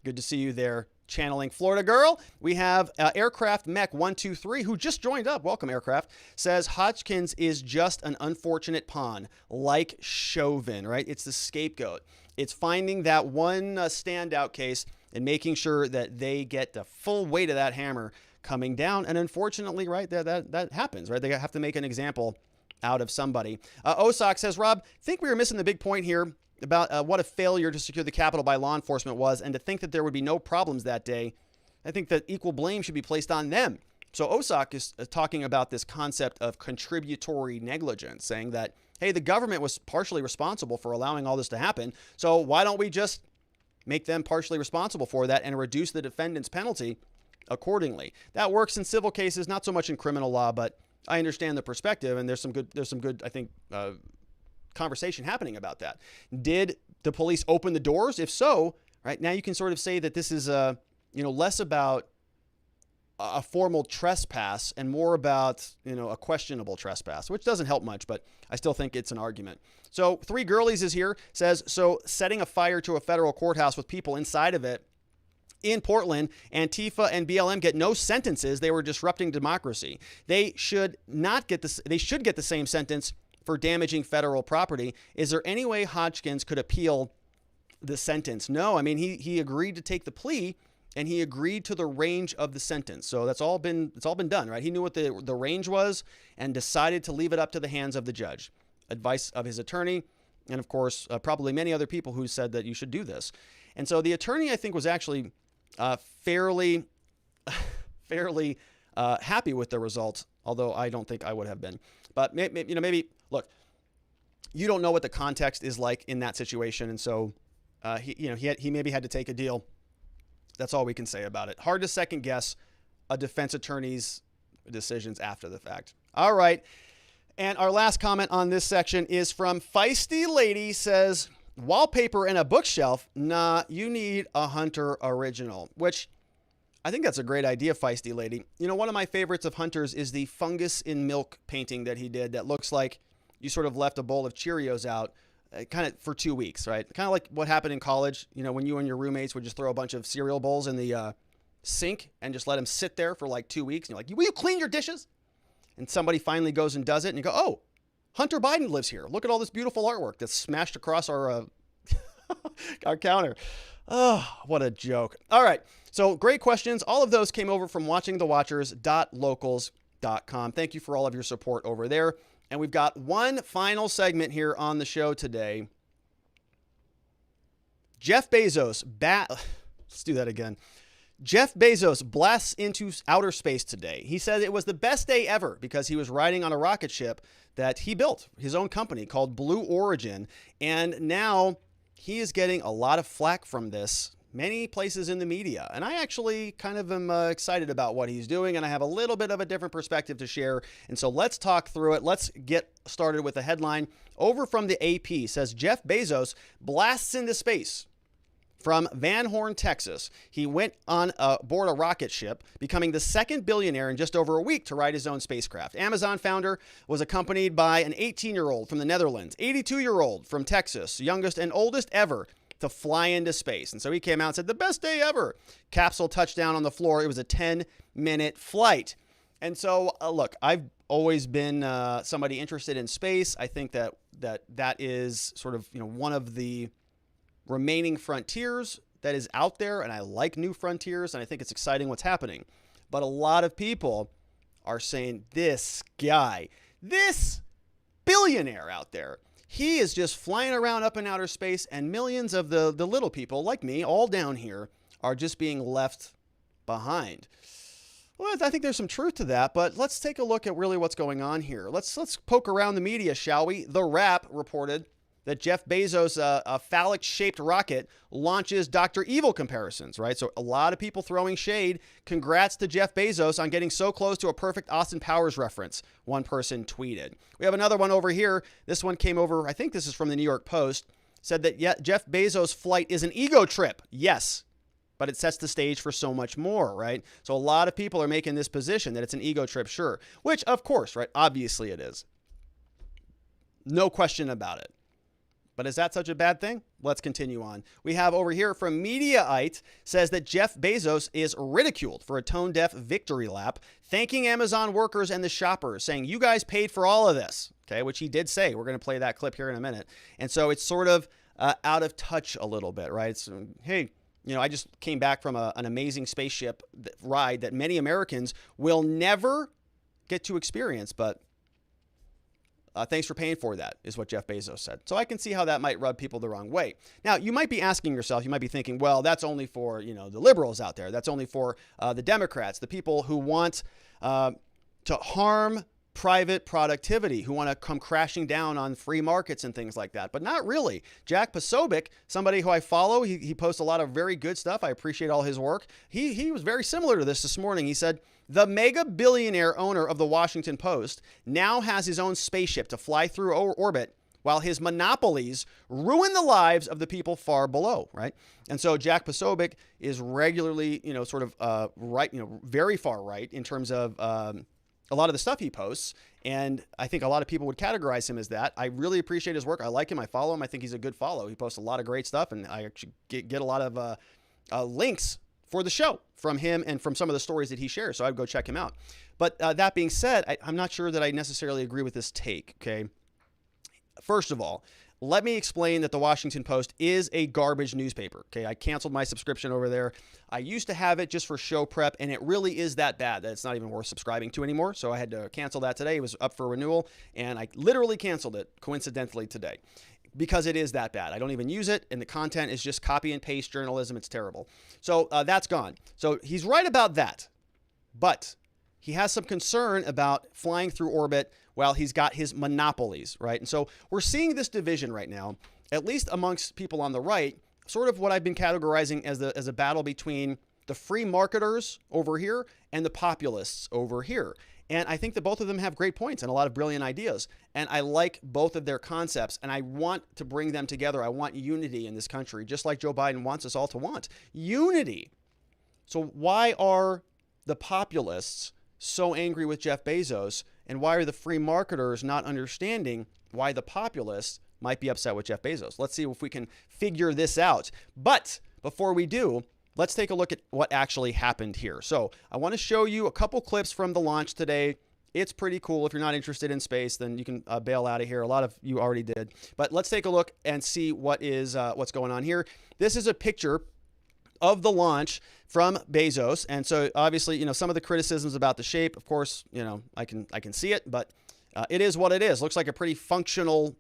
S1: Good to see you there, channeling Florida girl. We have Aircraft Mech 123, who just joined up. Welcome, Aircraft. Says Hodgkins is just an unfortunate pawn, like Chauvin, right? It's the scapegoat. It's finding that one standout case and making sure that they get the full weight of that hammer coming down. And unfortunately, right, that happens, right? They have to make an example out of somebody. Osak says, Rob, think we were missing the big point here about what a failure to secure the Capitol by law enforcement was, and to think that there would be no problems that day. I think that equal blame should be placed on them. So Osak is talking about this concept of contributory negligence, saying that, hey, the government was partially responsible for allowing all this to happen, so why don't we just make them partially responsible for that and reduce the defendant's penalty accordingly? That works in civil cases, not so much in criminal law, but I understand the perspective, and there's some good, I think, conversation happening about that. Did the police open the doors? If so, right now you can sort of say that this is less about a formal trespass and more about, a questionable trespass, which doesn't help much, but I still think it's an argument. So Three Girlies is here, says, so setting a fire to a federal courthouse with people inside of it in Portland, Antifa and BLM get no sentences. They were disrupting democracy. They should not get this. They should get the same sentence for damaging federal property. Is there any way Hodgkins could appeal the sentence? No. I mean, he agreed to take the plea, and he agreed to the range of the sentence. So it's all been done, right? He knew what the range was and decided to leave it up to the hands of the judge. Advice of his attorney, and of course, probably many other people who said that you should do this. And so the attorney, I think, was actually fairly happy with the result, although I don't think I would have been. But maybe look, you don't know what the context is like in that situation, and so he maybe had to take a deal. That's all we can say about it. Hard to second guess a defense attorney's decisions after the fact. All right. And our last comment on this section is from Feisty Lady, says, wallpaper and a bookshelf? Nah, you need a Hunter original, which I think that's a great idea, Feisty Lady. One of my favorites of Hunter's is the fungus in milk painting that he did that looks like you sort of left a bowl of Cheerios out kind of for 2 weeks, right? Kind of like what happened in college, when you and your roommates would just throw a bunch of cereal bowls in the sink and just let them sit there for like 2 weeks. And you're like, will you clean your dishes? And somebody finally goes and does it, and you go, oh, Hunter Biden lives here. Look at all this beautiful artwork that's smashed across our our counter. Oh, what a joke. All right. So great questions. All of those came over from watchingthewatchers.locals.com. Thank you for all of your support over there. And we've got one final segment here on the show today. Jeff Bezos, let's do that again. Jeff Bezos blasts into outer space today. He said it was the best day ever because he was riding on a rocket ship that he built, his own company called Blue Origin. And now he is getting a lot of flack from this, many places in the media. And I actually kind of am excited about what he's doing, and I have a little bit of a different perspective to share. And so let's talk through it. Let's get started with the headline. Over from the AP, says Jeff Bezos blasts into space from Van Horn, Texas. He went on board a rocket ship, becoming the second billionaire in just over a week to ride his own spacecraft. Amazon founder was accompanied by an 18-year-old from the Netherlands, 82-year-old from Texas, youngest and oldest ever to fly into space. And so he came out and said, the best day ever. Capsule touched down on the floor. It was a 10-minute flight. And so, look, I've always been somebody interested in space. I think that is sort of, one of the remaining frontiers that is out there, and I like new frontiers, and I think it's exciting what's happening. But a lot of people are saying this guy, this billionaire out there, he is just flying around up in outer space, and millions of the little people like me, all down here, are just being left behind. Well, I think there's some truth to that, but let's take a look at really what's going on here. Let's poke around the media, shall we? The Wrap reported that Jeff Bezos' a phallic-shaped rocket launches Dr. Evil comparisons, right? So a lot of people throwing shade. Congrats to Jeff Bezos on getting so close to a perfect Austin Powers reference, one person tweeted. We have another one over here. This one came over, I think this is from the New York Post, said that Jeff Bezos' flight is an ego trip. Yes, but it sets the stage for so much more, right? So a lot of people are making this position that it's an ego trip, sure. Which, of course, right, obviously it is. No question about it. But is that such a bad thing? Let's continue on. We have over here from Mediaite, says that Jeff Bezos is ridiculed for a tone-deaf victory lap, thanking Amazon workers and the shoppers, saying, you guys paid for all of this, okay, which he did say. We're going to play that clip here in a minute. And so it's sort of out of touch a little bit, right? It's, hey, I just came back from an amazing spaceship ride that many Americans will never get to experience, but thanks for paying for that, is what Jeff Bezos said. So I can see how that might rub people the wrong way. Now, you might be asking yourself, you might be thinking, well, that's only for, the liberals out there. That's only for the Democrats, the people who want to harm private productivity, who want to come crashing down on free markets and things like that. But not really. Jack Posobiec, somebody who I follow, he posts a lot of very good stuff. I appreciate all his work. He was very similar to this morning. He said, the mega billionaire owner of the Washington Post now has his own spaceship to fly through orbit while his monopolies ruin the lives of the people far below, right? And so Jack Posobiec is regularly, sort of right, very far right in terms of a lot of the stuff he posts. And I think a lot of people would categorize him as that. I really appreciate his work. I like him. I follow him. I think he's a good follow. He posts a lot of great stuff, and I actually get a lot of links for the show from him and from some of the stories that he shares. So I'd go check him out. But that being said, I'm not sure that I necessarily agree with this take, okay? First of all, let me explain that the Washington Post is a garbage newspaper, okay? I canceled my subscription over there. I used to have it just for show prep, and it really is that bad that it's not even worth subscribing to anymore. So I had to cancel that today. It was up for renewal, and I literally canceled it coincidentally today because it is that bad. I don't even use it, and the content is just copy and paste journalism. It's terrible. So that's gone. So he's right about that, but he has some concern about flying through orbit while he's got his monopolies, right? And so we're seeing this division right now, at least amongst people on the right, sort of what I've been categorizing as a battle between the free marketers over here and the populists over here. And I think that both of them have great points and a lot of brilliant ideas. And I like both of their concepts, and I want to bring them together. I want unity in this country, just like Joe Biden wants us all to want. Unity. So why are the populists so angry with Jeff Bezos, and why are the free marketers not understanding why the populists might be upset with Jeff Bezos? Let's see if we can figure this out. But before we do, let's take a look at what actually happened here. So I want to show you a couple clips from the launch today. It's pretty cool. If you're not interested in space, then you can bail out of here. A lot of you already did. But let's take a look and see what's going on here. This is a picture of the launch from Bezos. And so obviously, some of the criticisms about the shape, of course, I can see it, but it is what it is. Looks like a pretty functional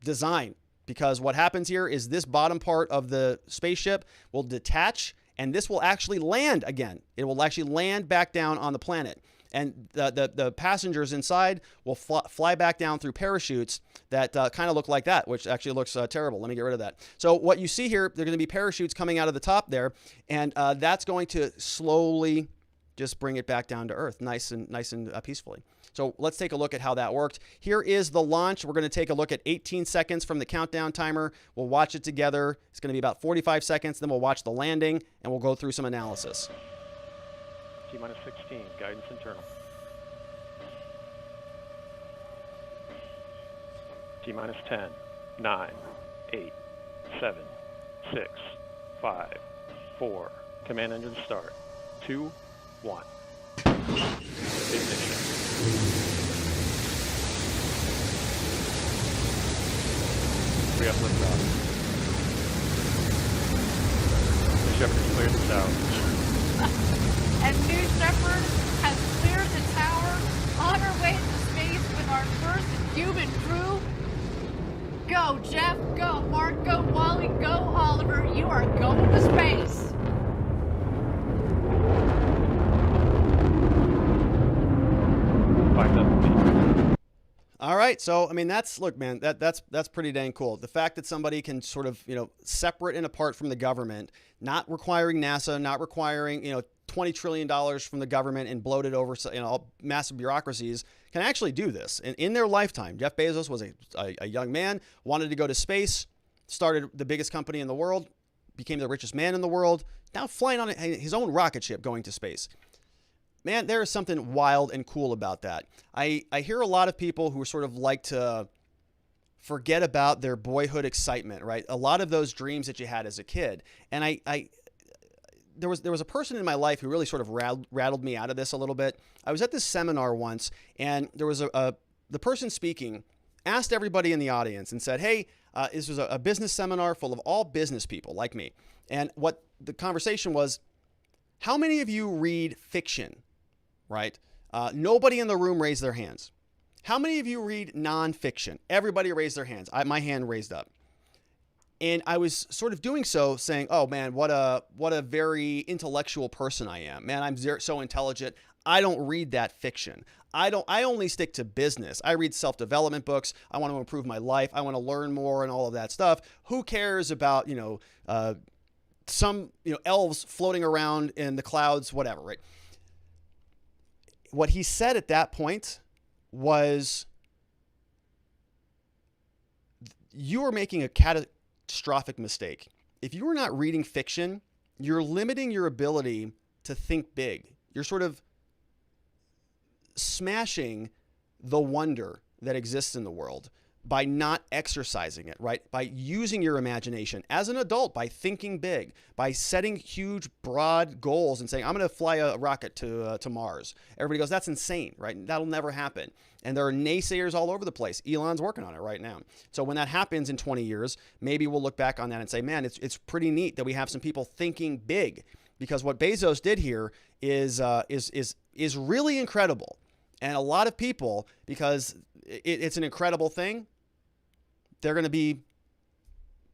S1: design, because what happens here is this bottom part of the spaceship will detach, and this will actually land again. It will actually land back down on the planet. And the passengers inside will fly back down through parachutes that kind of look like that, which actually looks terrible. Let me get rid of that. So what you see here, they're going to be parachutes coming out of the top there, and that's going to slowly just bring it back down to Earth, nice and peacefully. So let's take a look at how that worked. Here is the launch. We're going to take a look at 18 seconds from the countdown timer. We'll watch it together. It's going to be about 45 seconds. Then we'll watch the landing, and we'll go through some analysis.
S12: T-minus 16, guidance internal. T-minus 10, 9, 8, 7, 6, 5, 4, command engine start, 2, 1. Ignition. Pre-up liftoff. New Shepard has cleared the tower.
S13: And New Shepard has cleared the tower on our way to space with our first human crew. Go, Jeff. Go, Mark. Go, Wally. Go, Oliver. You are going to space.
S1: All right. So, look, man, that's pretty dang cool. The fact that somebody can sort of, separate and apart from the government, not requiring NASA, not requiring, $20 trillion from the government and bloated over, massive bureaucracies, can actually do this. And in their lifetime, Jeff Bezos was a young man, wanted to go to space, started the biggest company in the world, became the richest man in the world, now flying on his own rocket ship going to space. Man, there is something wild and cool about that. I hear a lot of people who sort of like to forget about their boyhood excitement, right? A lot of those dreams that you had as a kid. And there was a person in my life who really sort of rattled me out of this a little bit. I was at this seminar once, and there was the person speaking asked everybody in the audience and said, hey, this was a business seminar full of all business people like me. And what the conversation was, how many of you read fiction? Right? Nobody in the room raised their hands. How many of you read nonfiction? Everybody raised their hands. My hand raised up. And I was sort of doing so saying, oh man, what a very intellectual person I am. Man, I'm so intelligent. I don't read that fiction. I only stick to business. I read self-development books. I want to improve my life. I want to learn more and all of that stuff. Who cares about, some, elves floating around in the clouds, whatever, right? What he said at that point was, you are making a catastrophic mistake. If you are not reading fiction, you're limiting your ability to think big. You're sort of smashing the wonder that exists in the world by not exercising it, right? By using your imagination as an adult, by thinking big, by setting huge, broad goals and saying, I'm going to fly a rocket to Mars. Everybody goes, that's insane, right? That'll never happen. And there are naysayers all over the place. Elon's working on it right now. So when that happens in 20 years, maybe we'll look back on that and say, man, it's pretty neat that we have some people thinking big, because what Bezos did here is really incredible. And a lot of people, because it's an incredible thing, they're going to be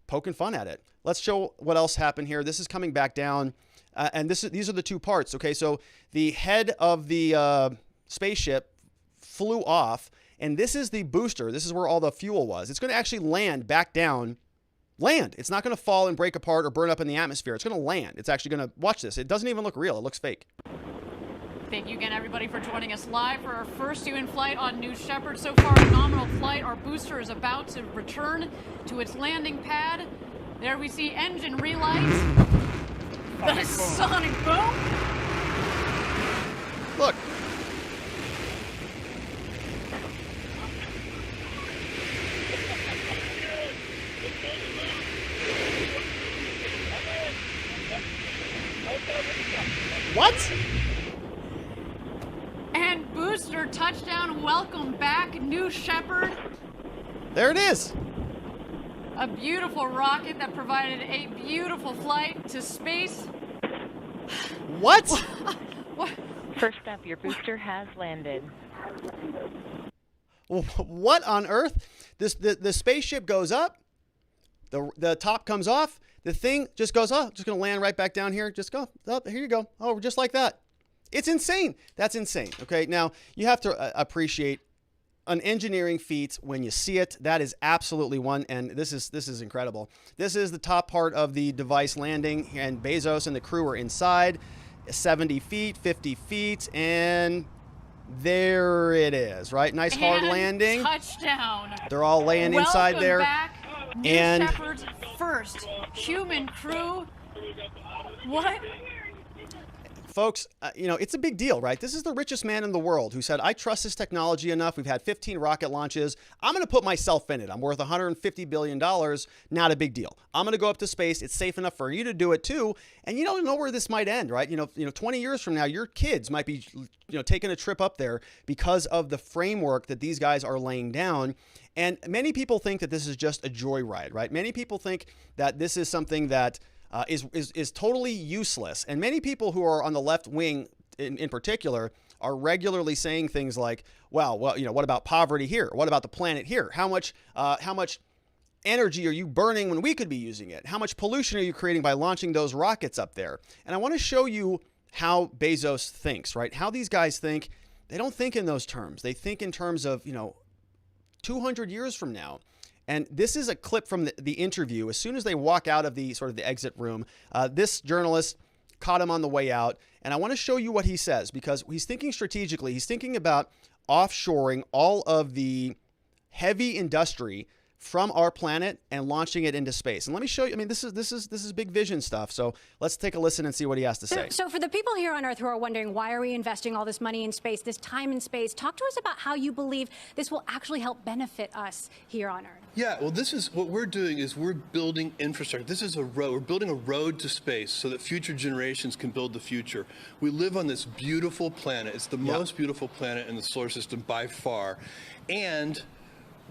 S1: poking fun at it. Let's show what else happened here. This is coming back down, and these are the two parts. Okay, so the head of the spaceship flew off, and this is the booster. This is where all the fuel was. It's going to actually land back down. Land. It's not going to fall and break apart or burn up in the atmosphere. It's going to land. It's actually going to, watch this. It doesn't even look real. It looks fake.
S13: Thank you again, everybody, for joining us live for our first human flight on New Shepard. So far, a nominal flight. Our booster is about to return to its landing pad. There we see engine relights. The sonic boom.
S1: Look. What?
S13: And booster touchdown, welcome back, New Shepard.
S1: There it is.
S13: A beautiful rocket that provided a beautiful flight to space.
S1: What?
S13: What?
S14: First up, your booster has landed.
S1: What on earth? The spaceship goes up, the top comes off, the thing just goes, oh, just going to land right back down here. Just go, oh, here you go. Oh, just like that. It's insane. That's insane. Okay, now you have to appreciate an engineering feat when you see it. That is absolutely one, and this is incredible. This is the top part of the device landing, and Bezos and the crew are inside, 70 feet, 50 feet, and there it is, right? Nice hard landing.
S13: Touchdown.
S1: They're all laying inside there.
S13: Welcome back, New
S1: and
S13: Shepard's first human crew. What?
S1: Folks, it's a big deal, right? This is the richest man in the world who said, I trust this technology enough. We've had 15 rocket launches. I'm going to put myself in it. I'm worth $150 billion. Not a big deal. I'm going to go up to space. It's safe enough for you to do it too. And you don't know where this might end, right? 20 years from now, your kids might be, taking a trip up there because of the framework that these guys are laying down. And many people think that this is just a joyride, right? Many people think that this is something that is totally useless. And many people who are on the left wing in particular are regularly saying things like, well, what about poverty here? What about the planet here? How much energy are you burning when we could be using it? How much pollution are you creating by launching those rockets up there? And I want to show you how Bezos thinks, right? How these guys think. They don't think in those terms. They think in terms of, 200 years from now. And this is a clip from the interview. As soon as they walk out of the exit room, this journalist caught him on the way out. And I want to show you what he says, because he's thinking strategically. He's thinking about offshoring all of the heavy industry from our planet and launching it into space. And let me show you. I mean, this is big vision stuff. So let's take a listen and see what he has to say.
S15: So for the people here on Earth who are wondering, why are we investing all this money in space, this time in space, talk to us about how you believe this will actually help benefit us here on Earth.
S16: Yeah, well, this is what we're doing is we're building infrastructure. This is a road. We're building a road to space so that future generations can build the future. We live on this beautiful planet. It's the most beautiful planet in the solar system by far. And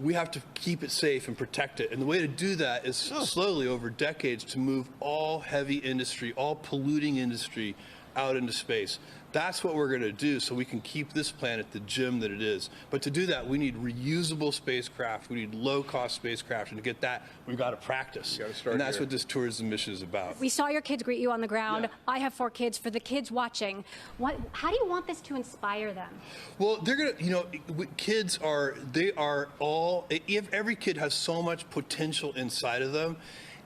S16: we have to keep it safe and protect it. And the way to do that is slowly over decades to move all heavy industry, all polluting industry out into space. That's what we're going to do so we can keep this planet the gem that it is. But to do that, we need reusable spacecraft. We need low-cost spacecraft. And to get that, we've got to practice. And that's what this tourism mission is about.
S15: We saw your kids greet you on the ground. Yeah. I have 4 kids. For the kids watching, how do you want this to inspire them?
S16: Well, they're going to, kids are all, if every kid has so much potential inside of them.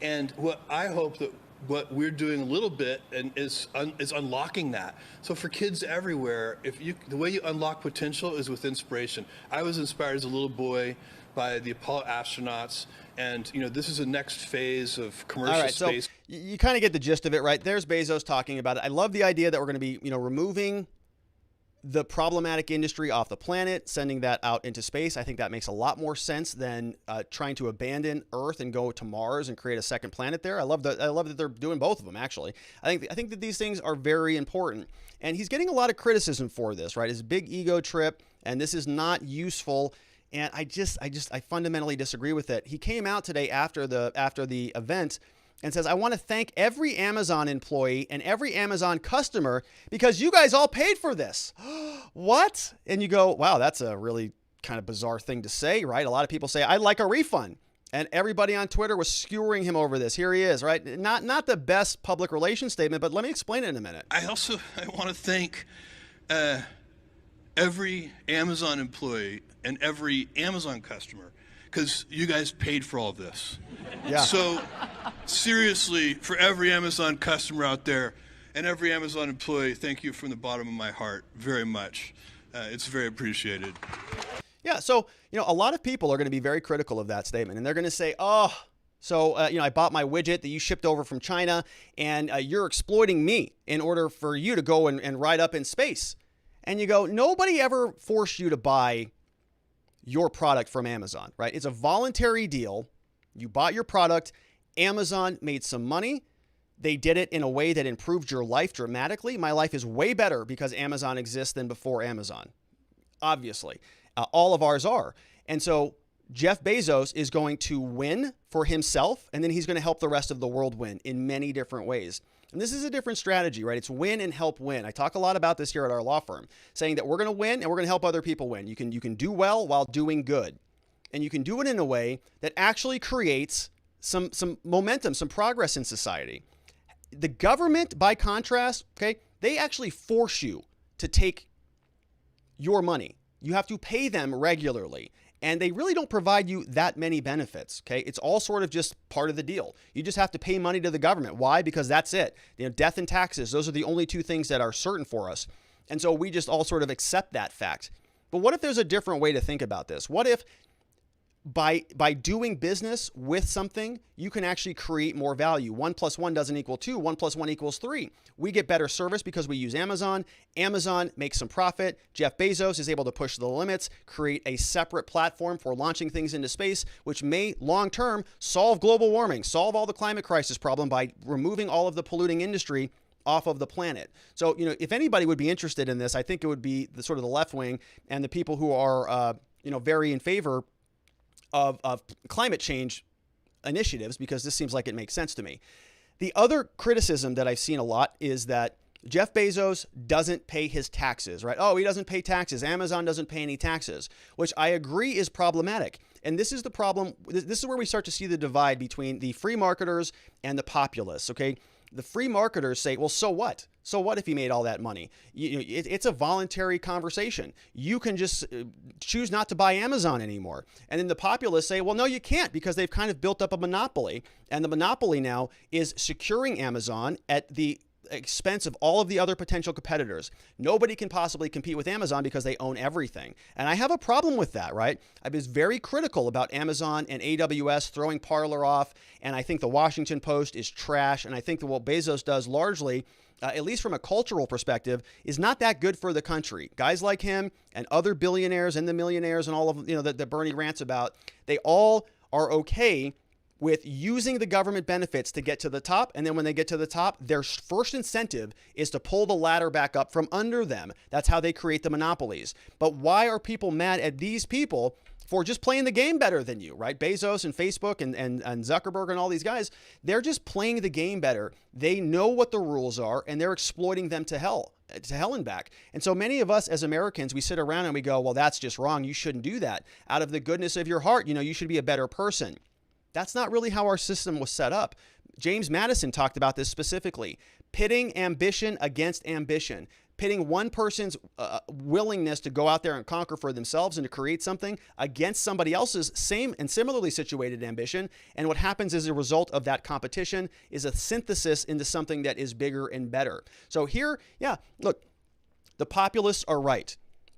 S16: And what I hope that what we're doing a little bit and is unlocking that. So for kids everywhere, the way you unlock potential is with inspiration. I was inspired as a little boy by the Apollo astronauts, and this is the next phase of commercial space. So
S1: you kind of get the gist of it, right? There's Bezos talking about it. I love the idea that we're going to be, removing the problematic industry off the planet, sending that out into space. I think that makes a lot more sense than trying to abandon Earth and go to Mars and create a second planet there. I love that they're doing both of them, actually. I think that these things are very important. And he's getting a lot of criticism for this, right? His big ego trip, and this is not useful. And I fundamentally disagree with it. He came out today after the event and says, I want to thank every Amazon employee and every Amazon customer because you guys all paid for this. What? And you go, wow, that's a really kind of bizarre thing to say, right? A lot of people say, I'd like a refund. And everybody on Twitter was skewering him over this. Here he is, right? Not the best public relations statement, but let me explain it in a minute.
S16: I want to thank every Amazon employee and every Amazon customer, because you guys paid for all of this.
S1: Yeah.
S16: So seriously, for every Amazon customer out there and every Amazon employee, thank you from the bottom of my heart very much. It's very appreciated.
S1: Yeah, so, a lot of people are going to be very critical of that statement, and they're going to say, so I bought my widget that you shipped over from China, and you're exploiting me in order for you to go and ride up in space. And you go, nobody ever forced you to buy your product from Amazon, right? It's a voluntary deal. You bought your product. Amazon made some money. They did it in a way that improved your life dramatically. My life is way better because Amazon exists than before Amazon. Obviously, all of ours are. And so Jeff Bezos is going to win for himself, and then he's going to help the rest of the world win in many different ways. And this is a different strategy, right? It's win and help win. I talk a lot about this here at our law firm, saying that we're going to win and we're going to help other people win. You can do well while doing good. And you can do it in a way that actually creates some momentum, some progress in society. The government, by contrast, okay, they actually force you to take your money. You have to pay them regularly. And they really don't provide you that many benefits, okay? It's all sort of just part of the deal. You just have to pay money to the government. Why? Because that's it. Death and taxes, those are the only two things that are certain for us. And so we just all sort of accept that fact. But what if there's a different way to think about this? What if by doing business with something, you can actually create more value? 1 + 1 doesn't equal 2. 1 + 1 = 3. We get better service because we use Amazon. Amazon makes some profit. Jeff Bezos is able to push the limits, create a separate platform for launching things into space, which may long-term solve global warming, solve all the climate crisis problem by removing all of the polluting industry off of the planet. So, if anybody would be interested in this, I think it would be the sort of the left wing and the people who are, very in favor of climate change initiatives, because this seems like it makes sense to me. The other criticism that I've seen a lot is that Jeff Bezos doesn't pay his taxes, right? Oh, he doesn't pay taxes. Amazon doesn't pay any taxes, which I agree is problematic. And this is the problem. This is where we start to see the divide between the free marketers and the populace, okay? The free marketers say, well, so what? So what if he made all that money? It's a voluntary conversation. You can just choose not to buy Amazon anymore. And then the populists say, well, no, you can't, because they've kind of built up a monopoly. And the monopoly now is securing Amazon at the expense of all of the other potential competitors. Nobody can possibly compete with Amazon because they own everything. And I have a problem with that, right? I was very critical about Amazon and AWS throwing Parler off. And I think the Washington Post is trash. And I think that what Bezos does largely, at least from a cultural perspective, is not that good for the country. Guys like him and other billionaires and the millionaires and all of that Bernie rants about, they all are okay with using the government benefits to get to the top. And then when they get to the top, their first incentive is to pull the ladder back up from under them. That's how they create the monopolies. But why are people mad at these people for just playing the game better than you, right? Bezos and Facebook and Zuckerberg and all these guys, they're just playing the game better. They know what the rules are, and they're exploiting them to hell and back. And so many of us as Americans, we sit around and we go, well, that's just wrong. You shouldn't do that. Out of the goodness of your heart, you should be a better person. That's not really how our system was set up. James Madison talked about this specifically. Pitting ambition against ambition. pitting one person's willingness to go out there and conquer for themselves and to create something against somebody else's same and similarly situated ambition. And what happens as a result of that competition is a synthesis into something that is bigger and better. So here, yeah, look, the populists are right.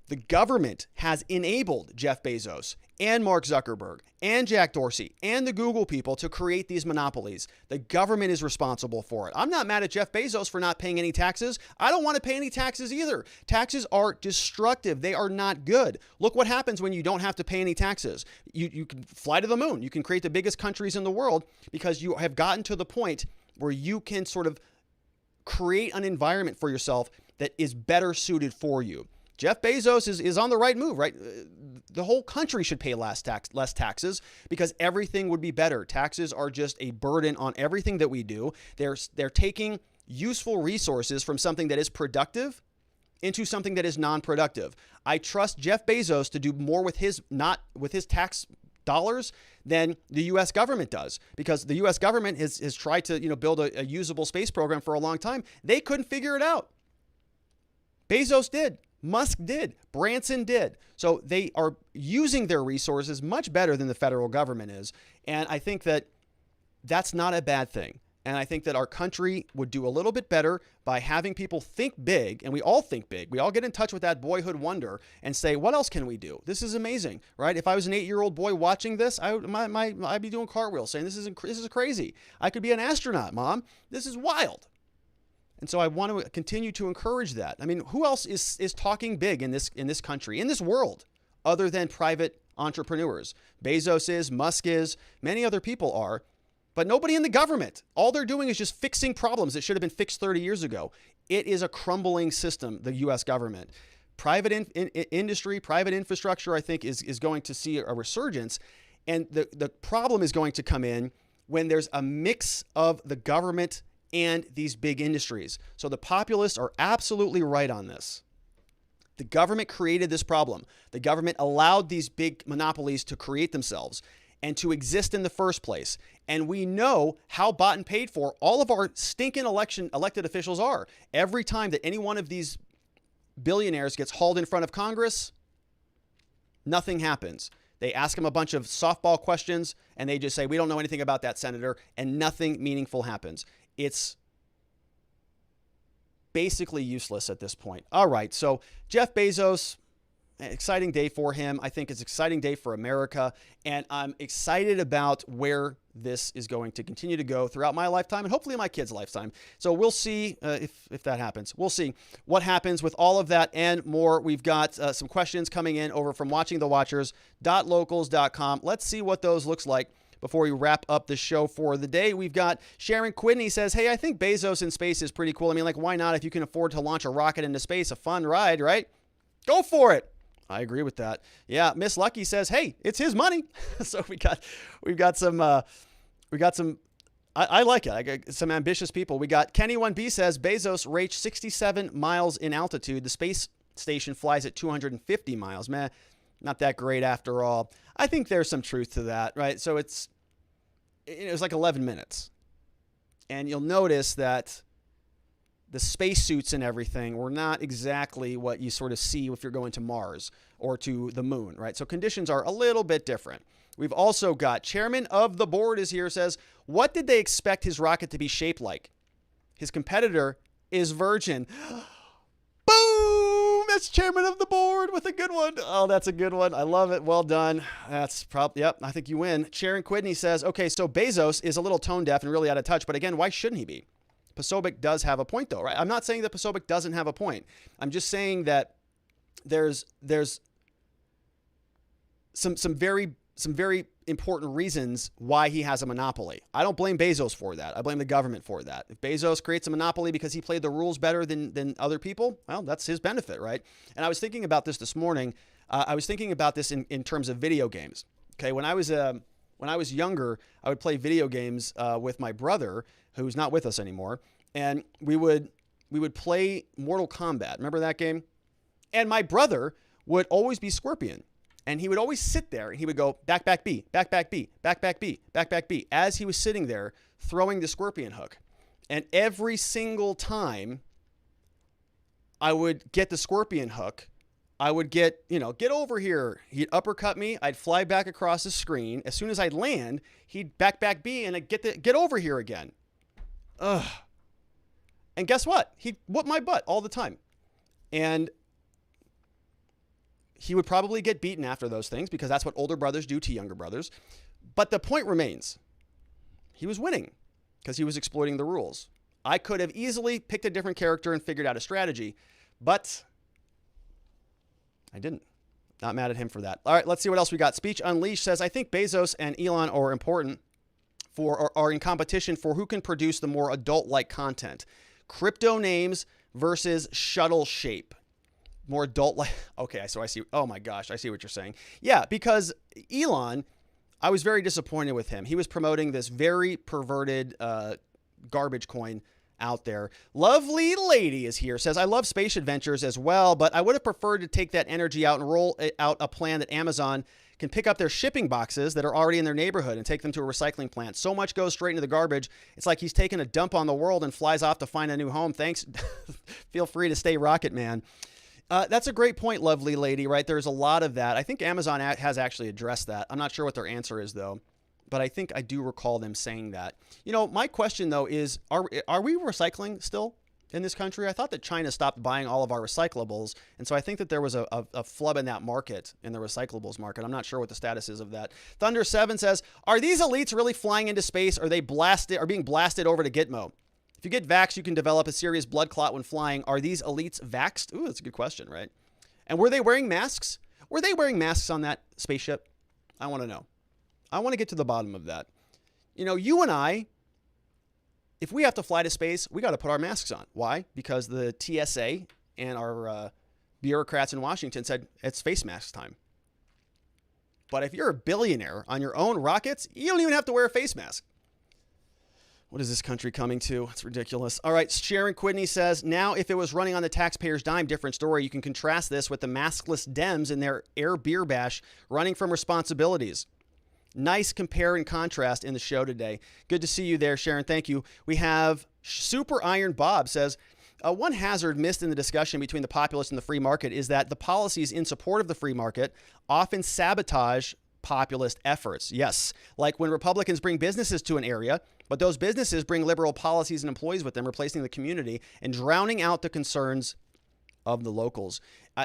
S1: The government has enabled Jeff Bezos and Mark Zuckerberg and Jack Dorsey and the Google people to create these monopolies. The government is responsible for it. I'm not mad at Jeff Bezos for not paying any taxes. I don't want to pay any taxes either. Taxes are destructive. They are not good. Look what happens when you don't have to pay any taxes. You can fly to the moon. You can create the biggest countries in the world because you have gotten to the point where you can sort of create an environment for yourself that is better suited for you. Jeff Bezos is on the right move, right? The whole country should pay less taxes because everything would be better. Taxes are just a burden on everything that we do. They're taking useful resources from something that is productive into something that is non-productive. I trust Jeff Bezos to do more with his tax dollars than the U.S. government does, because the U.S. government has tried to build a usable space program for a long time. They couldn't figure it out. Bezos did. Musk did. Branson did. So they are using their resources much better than the federal government is. And I think that that's not a bad thing. And I think that our country would do a little bit better by having people think big. And we all think big. We all get in touch with that boyhood wonder and say, what else can we do? This is amazing, right? If I was an 8-year-old boy watching this, I'd be doing cartwheels saying, this is crazy. I could be an astronaut, Mom. This is wild. And so I want to continue to encourage that. I mean, who else is talking big in this country, in this world, other than private entrepreneurs? Bezos is, Musk is, many other people are, but nobody in the government. All they're doing is just fixing problems that should have been fixed 30 years ago. It is a crumbling system, the U.S. government. Private industry, private infrastructure, I think, is going to see a resurgence. And the problem is going to come in when there's a mix of the government and these big industries. So the populists are absolutely right on this. The government created this problem. The government allowed these big monopolies to create themselves and to exist in the first place. And we know how bought and paid for all of our stinking elected officials are. Every time that any one of these billionaires gets hauled in front of Congress, nothing happens. They ask them a bunch of softball questions and they just say, we don't know anything about that, Senator, and nothing meaningful happens. It's basically useless at this point. All right, so Jeff Bezos, exciting day for him. I think it's an exciting day for America, and I'm excited about where this is going to continue to go throughout my lifetime and hopefully my kids' lifetime. So we'll see if that happens. We'll see what happens with all of that and more. We've got some questions coming in over from watchingthewatchers.locals.com. Let's see what those looks like before we wrap up the show for the day. We've got Sharon Quidney says, hey, I think Bezos in space is pretty cool. I mean, like, why not? If you can afford to launch a rocket into space, a fun ride, right? Go for it. I agree with that. Yeah, Miss Lucky says, hey, it's his money. So we've got some, I like it. I got some ambitious people. We got Kenny 1B says, Bezos reached 67 miles in altitude. The space station flies at 250 miles. Man, not that great after all. I think there's some truth to that, right? So it was like 11 minutes. And you'll notice that the spacesuits and everything were not exactly what you sort of see if you're going to Mars or to the moon, right? So conditions are a little bit different. We've also got Chairman of the Board is here, says, what did they expect his rocket to be shaped like? His competitor is Virgin. Boom! That's Chairman of the Board with a good one. Oh, that's a good one. I love it. Well done. That's probably, yep, I think you win. Sharon Quidney says, okay, so Bezos is a little tone deaf and really out of touch, but again, why shouldn't he be? Posobiec does have a point though, right? I'm not saying that Posobiec doesn't have a point. I'm just saying that there's some very important reasons why he has a monopoly. I don't blame Bezos for that. I blame the government for that. If Bezos creates a monopoly because he played the rules better than other people, well, that's his benefit, right? And I was thinking about this morning. I was thinking about this in terms of video games. Okay, when I was younger, I would play video games with my brother, who's not with us anymore, and we would play Mortal Kombat. Remember that game? And my brother would always be Scorpion. And he would always sit there and he would go back, back, B, back, back, B, back, back, B, back, back, B, as he was sitting there throwing the scorpion hook. And every single time I would get the scorpion hook. I would get over here. He'd uppercut me. I'd fly back across the screen. As soon as I'd land, he'd back B, and I'd get over here again. Ugh. And guess what? He'd whoop my butt all the time. And he would probably get beaten after those things because that's what older brothers do to younger brothers. But the point remains, he was winning because he was exploiting the rules. I could have easily picked a different character and figured out a strategy, but I didn't. Not mad at him for that. All right, let's see what else we got. Speech Unleashed says, I think Bezos and Elon are important are in competition for who can produce the more adult-like content. Crypto names versus shuttle shape. More adult-like. Okay, so I see. Oh my gosh, I see what you're saying. Yeah, because Elon, I was very disappointed with him. He was promoting this very perverted garbage coin out there. Lovely Lady is here, says, I love space adventures as well, but I would have preferred to take that energy out and roll out a plan that Amazon can pick up their shipping boxes that are already in their neighborhood and take them to a recycling plant. So much goes straight into the garbage. It's like he's taking a dump on the world and flies off to find a new home. Thanks. Feel free to stay Rocket Man. That's a great point, Lovely Lady, right? There's a lot of that. I think Amazon has actually addressed that. I'm not sure what their answer is, though, but I think I do recall them saying that. My question, though, is are we recycling still in this country? I thought that China stopped buying all of our recyclables, and so I think that there was a flub in that market, in the recyclables market. I'm not sure what the status is of that. Thunder7 says, are these elites really flying into space, or are they being blasted over to Gitmo? If you get vaxxed, you can develop a serious blood clot when flying. Are these elites vaxxed? Ooh, that's a good question, right? And were they wearing masks? Were they wearing masks on that spaceship? I want to know. I want to get to the bottom of that. You and I, if we have to fly to space, we got to put our masks on. Why? Because the TSA and our bureaucrats in Washington said it's face mask time. But if you're a billionaire on your own rockets, you don't even have to wear a face mask. What is this country coming to? It's ridiculous. All right, Sharon Quidney says, now if it was running on the taxpayer's dime, different story. You can contrast this with the maskless Dems in their air beer bash running from responsibilities. Nice compare and contrast in the show today. Good to see you there, Sharon. Thank you. We have Super Iron Bob says, one hazard missed in the discussion between the populist and the free market is that the policies in support of the free market often sabotage populist efforts. Yes, like when Republicans bring businesses to an area, but those businesses bring liberal policies and employees with them, replacing the community and drowning out the concerns of the locals.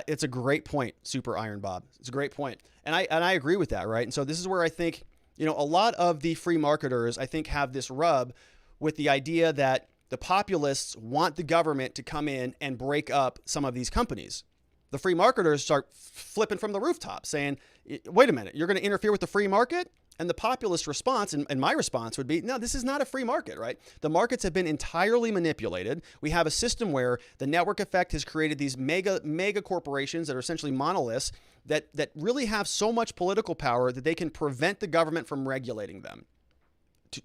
S1: It's a great point, Super Iron Bob. It's a great point. And I agree with that, right? And so this is where I think, a lot of the free marketers, I think, have this rub with the idea that the populists want the government to come in and break up some of these companies. The free marketers start flipping from the rooftop saying, wait a minute, you're going to interfere with the free market? And the populist response, and my response would be, no, this is not a free market, right? The markets have been entirely manipulated. We have a system where the network effect has created these mega corporations that are essentially monoliths that really have so much political power that they can prevent the government from regulating them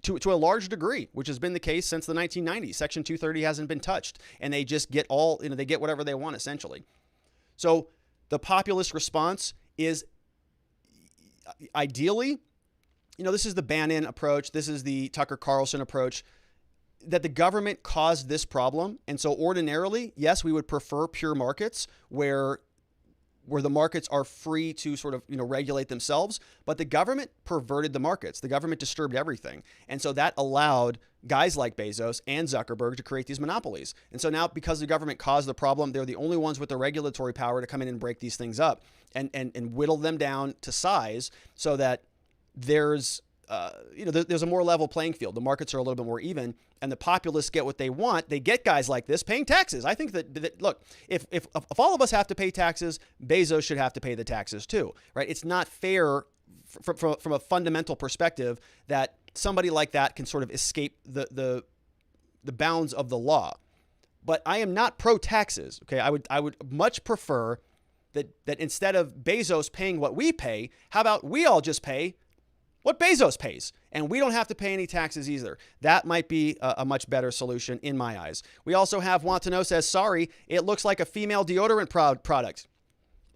S1: to a large degree, which has been the case since the 1990s. Section 230 hasn't been touched, and they just get they get whatever they want, essentially. So the populist response is ideally, this is the Bannon approach. This is the Tucker Carlson approach, that the government caused this problem. And so ordinarily, yes, we would prefer pure markets where the markets are free to sort of, regulate themselves. But the government perverted the markets. The government disturbed everything. And so that allowed guys like Bezos and Zuckerberg to create these monopolies. And so now, because the government caused the problem, they're the only ones with the regulatory power to come in and break these things up and whittle them down to size so that there's a more level playing field. The markets are a little bit more even, and the populists get what they want. They get guys like this paying taxes. I think that look, if all of us have to pay taxes, Bezos should have to pay the taxes too, right? It's not fair from a fundamental perspective that somebody like that can sort of escape the bounds of the law. But I am not pro taxes. Okay, I would much prefer that instead of Bezos paying what we pay, how about we all just pay what Bezos pays, and we don't have to pay any taxes either. That might be a much better solution in my eyes. We also have Want to Know says, sorry, it looks like a female deodorant product.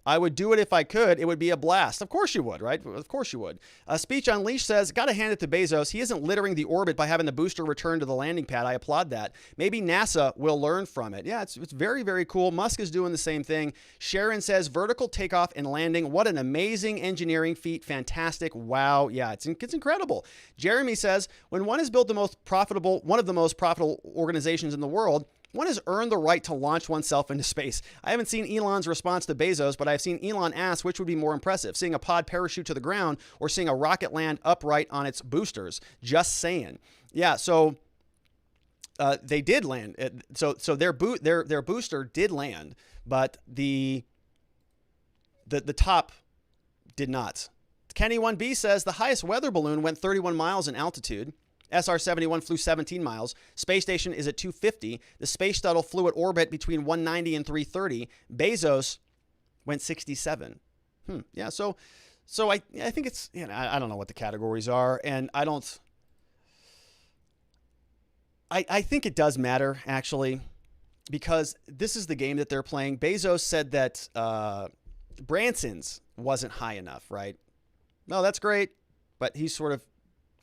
S1: I would do it if I could. It would be a blast. Of course you would, right? Of course you would. Speech Unleashed says, got to hand it to Bezos. He isn't littering the orbit by having the booster return to the landing pad. I applaud that. Maybe NASA will learn from it. Yeah, it's very, very cool. Musk is doing the same thing. Sharon says, vertical takeoff and landing. What an amazing engineering feat. Fantastic. Wow. Yeah, it's incredible. Jeremy says, when one has built one of the most profitable organizations in the world, one has earned the right to launch oneself into space. I haven't seen Elon's response to Bezos, but I've seen Elon ask which would be more impressive, seeing a pod parachute to the ground or seeing a rocket land upright on its boosters. Just saying. Yeah, so they did land. So their booster did land, but the top did not. Kenny 1B says the highest weather balloon went 31 miles in altitude. SR-71 flew 17 miles. Space station is at 250. The space shuttle flew at orbit between 190 and 330. Bezos went 67. Yeah, so I think it's, I don't know what the categories are, and I think it does matter, actually, because this is the game that they're playing. Bezos said that Branson's wasn't high enough, right? No, that's great, but he's sort of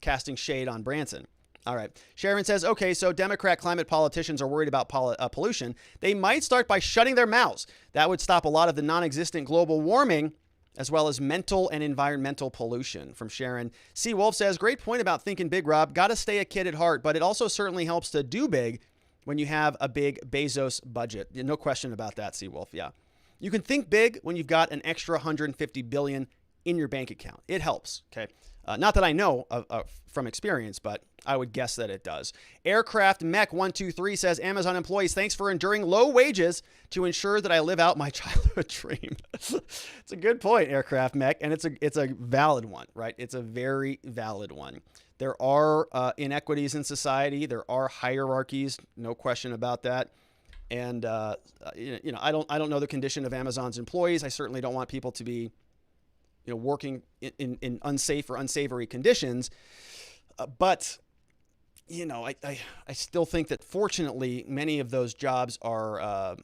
S1: casting shade on Branson. All right. Sharon says, okay, so Democrat climate politicians are worried about pollution. They might start by shutting their mouths. That would stop a lot of the non-existent global warming, as well as mental and environmental pollution. From Sharon. C. Wolf says, great point about thinking big, Rob. Got to stay a kid at heart, but it also certainly helps to do big when you have a big Bezos budget. No question about that, C. Wolf. Yeah. You can think big when you've got an extra $150 billion in your bank account. It helps. Okay. Not that I know from experience, but I would guess that it does. Aircraft Mech 123 says, Amazon employees, thanks for enduring low wages to ensure that I live out my childhood dream. It's a good point, Aircraft Mech, and it's a valid one, right? It's a very valid one. There are inequities in society. There are hierarchies, no question about that. And I don't know the condition of Amazon's employees. I certainly don't want people to be working in unsafe or unsavory conditions. But, I still think that fortunately many of those jobs are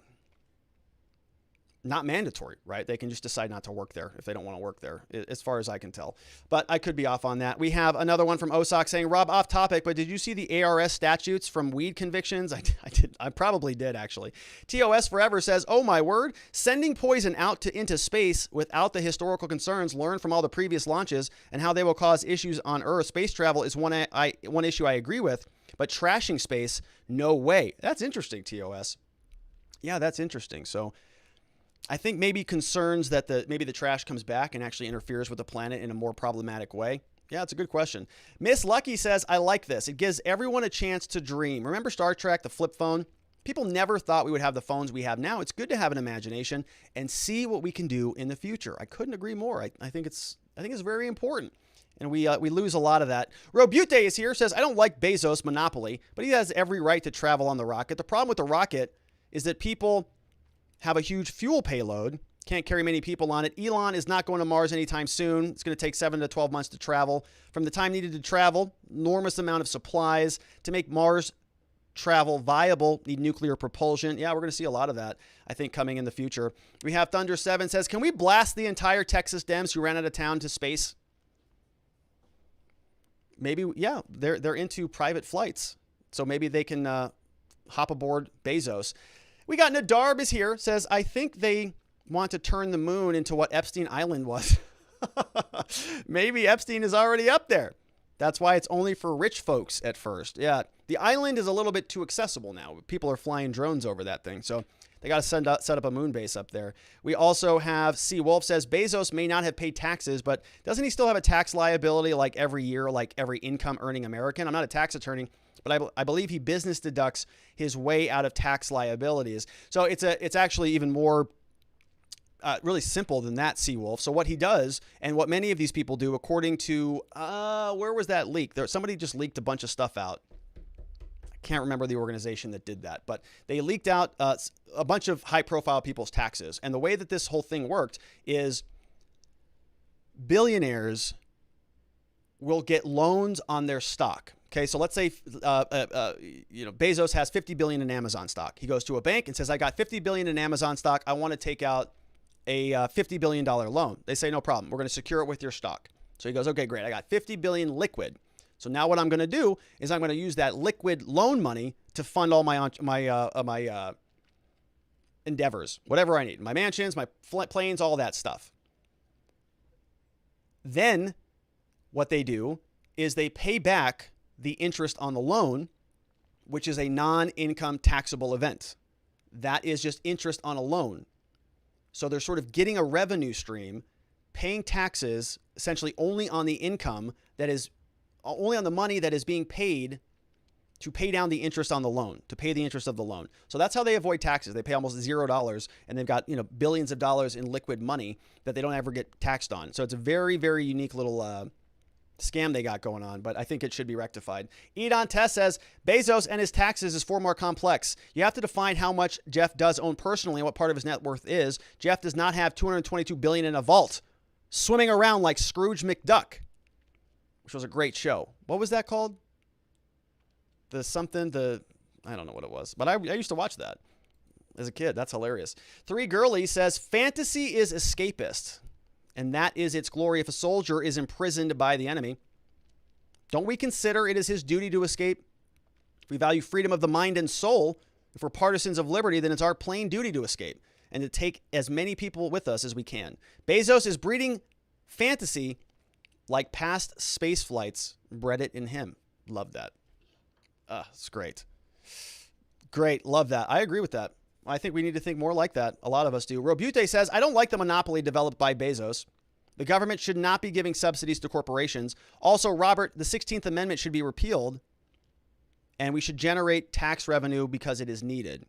S1: not mandatory, right? They can just decide not to work there if they don't want to work there, as far as I can tell. But I could be off on that. We have another one from Osok saying, Rob, off topic, but did you see the ARS statutes from weed convictions? I did. I probably did, actually. TOS Forever says, oh my word, sending poison out into space without the historical concerns learned from all the previous launches and how they will cause issues on Earth. Space travel is one issue I agree with, but trashing space, no way. That's interesting, TOS. Yeah, that's interesting. So I think maybe concerns that maybe the trash comes back and actually interferes with the planet in a more problematic way. Yeah, it's a good question. Miss Lucky says, I like this. It gives everyone a chance to dream. Remember Star Trek, the flip phone? People never thought we would have the phones we have now. It's good to have an imagination and see what we can do in the future. I couldn't agree more. I think it's very important. And we lose a lot of that. Robute is here, says, I don't like Bezos' monopoly, but he has every right to travel on the rocket. The problem with the rocket is that people have a huge fuel payload, can't carry many people on it. Elon is not going to Mars anytime soon. It's going to take 7 to 12 months to travel. From the time needed to travel, enormous amount of supplies. To make Mars travel viable, need nuclear propulsion. Yeah, we're going to see a lot of that, I think, coming in the future. We have Thunder 7 says, can we blast the entire Texas Dems who ran out of town to space? Maybe, yeah, they're into private flights. So maybe they can hop aboard Bezos. We got Nadarb is here, says, I think they want to turn the moon into what Epstein Island was. Maybe Epstein is already up there. That's why it's only for rich folks at first. Yeah, the island is a little bit too accessible now. People are flying drones over that thing. So they got to set up a moon base up there. We also have C. Wolf says, Bezos may not have paid taxes, but doesn't he still have a tax liability like every year, like every income earning American? I'm not a tax attorney, but I believe he business deducts his way out of tax liabilities. So it's actually even more really simple than that, Seawolf. So what he does, and what many of these people do, according to, where was that leak? Somebody just leaked a bunch of stuff out. I can't remember the organization that did that, but they leaked out a bunch of high-profile people's taxes. And the way that this whole thing worked is billionaires will get loans on their stock. Okay, so let's say Bezos has $50 billion in Amazon stock. He goes to a bank and says, I got $50 billion in Amazon stock. I want to take out a $50 billion loan. They say, no problem. We're going to secure it with your stock. So he goes, okay, great. I got $50 billion liquid. So now what I'm going to do is I'm going to use that liquid loan money to fund all my endeavors, whatever I need, my mansions, my planes, all that stuff. Then what they do is they pay back the interest on the loan, which is a non-income taxable event. That is just interest on a loan. So they're sort of getting a revenue stream, paying taxes essentially only on the income that is only on the money that is being paid to pay down the interest on the loan, to pay the interest of the loan. So that's how they avoid taxes. They pay almost $0 and they've got, billions of dollars in liquid money that they don't ever get taxed on. So it's a very, very unique little scam they got going on, but I think it should be rectified. Edon Tess says, Bezos and his taxes is far more complex. You have to define how much Jeff does own personally and what part of his net worth is. Jeff does not have $222 billion in a vault, swimming around like Scrooge McDuck, which was a great show. What was that called? I don't know what it was, but I used to watch that as a kid. That's hilarious. 3 Girly says, fantasy is escapist, and that is its glory if a soldier is imprisoned by the enemy. Don't we consider it is his duty to escape? If we value freedom of the mind and soul, if we're partisans of liberty, then it's our plain duty to escape and to take as many people with us as we can. Bezos is breeding fantasy like past space flights bred it in him. Love that. It's great. Great. Love that. I agree with that. I think we need to think more like that. A lot of us do. Robute says, I don't like the monopoly developed by Bezos. The government should not be giving subsidies to corporations. Also, Robert, the 16th Amendment should be repealed, and we should generate tax revenue because it is needed.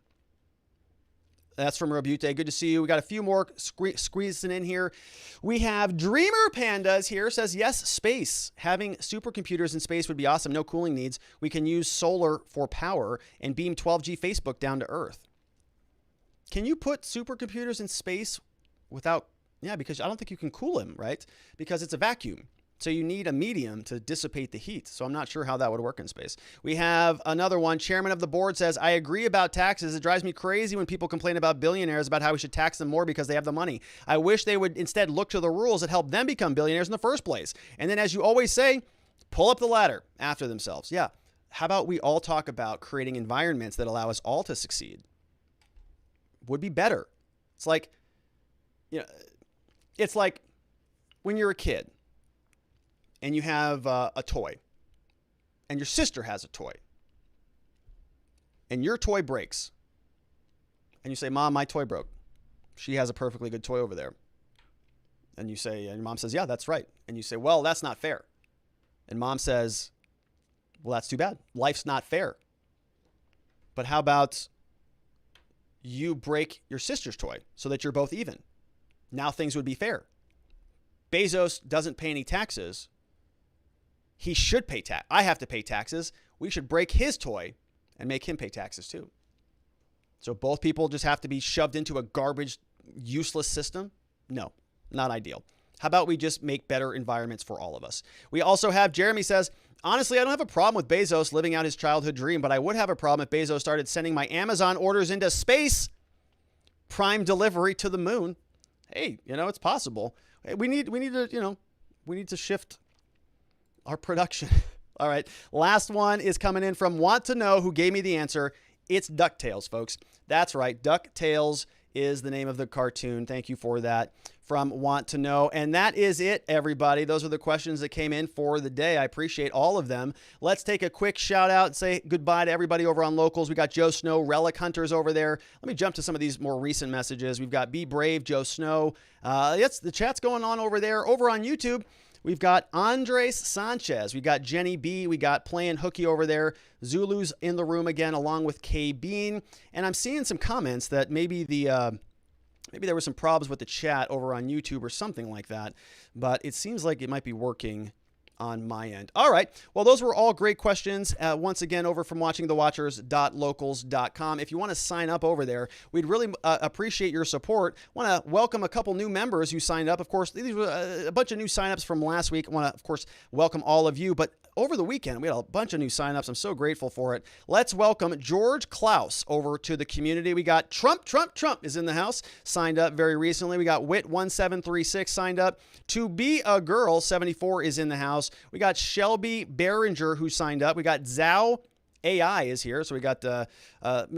S1: That's from Robute. Good to see you. We got a few more squeezing in here. We have Dreamer Pandas here. Says, yes, space. Having supercomputers in space would be awesome. No cooling needs. We can use solar for power and beam 12G Facebook down to Earth. Can you put supercomputers in space without... Yeah, because I don't think you can cool them, right? Because it's a vacuum. So you need a medium to dissipate the heat. So I'm not sure how that would work in space. We have another one. Chairman of the board says, I agree about taxes. It drives me crazy when people complain about billionaires about how we should tax them more because they have the money. I wish they would instead look to the rules that help them become billionaires in the first place. And then, as you always say, pull up the ladder after themselves. Yeah. How about we all talk about creating environments that allow us all to succeed? Would be better. It's like, it's like when you're a kid and you have a toy, and your sister has a toy, and your toy breaks, and you say, Mom, my toy broke. She has a perfectly good toy over there. And you say, and your mom says, yeah, that's right. And you say, well, that's not fair. And Mom says, well, that's too bad. Life's not fair. But how about you break your sister's toy so that you're both even? Now things would be fair. Bezos doesn't pay any taxes. He should pay tax. I have to pay taxes. We should break his toy and make him pay taxes too. So both people just have to be shoved into a garbage, useless system? No, not ideal. How about we just make better environments for all of us? We also have Jeremy says, honestly, I don't have a problem with Bezos living out his childhood dream, but I would have a problem if Bezos started sending my Amazon orders into space. Prime delivery to the moon. Hey, it's possible. We need to shift our production. All right. Last one is coming in from Want to Know, who gave me the answer. It's DuckTales, folks. That's right. DuckTales is the name of the cartoon. Thank you for that from Want to Know. And that is it, everybody. Those are the questions that came in for the day. I appreciate all of them. Let's take a quick shout out and say goodbye to everybody over on Locals. We got Joe Snow, Relic Hunters over there. Let me jump to some of these more recent messages. We've got Be Brave, Joe Snow. The chat's going on over there. Over on YouTube, we've got Andres Sanchez. We got Jenny B. We got Playing Hooky over there. Zulu's in the room again, along with K Bean. And I'm seeing some comments that maybe there were some problems with the chat over on YouTube or something like that. But it seems like it might be working on my end. All right. Well, those were all great questions. Once again, over from watchingthewatchers.locals.com. If you want to sign up over there, we'd really appreciate your support. Want to welcome a couple new members who signed up. Of course, these were a bunch of new signups from last week. I want to, of course, welcome all of you. But over the weekend, we had a bunch of new signups. I'm so grateful for it. Let's welcome George Klaus over to the community. We got Trump is in the house, signed up very recently. We got Wit1736 signed up. To Be a Girl 74 is in the house. We got Shelby Behringer who signed up. We got Zhao AI is here, so we got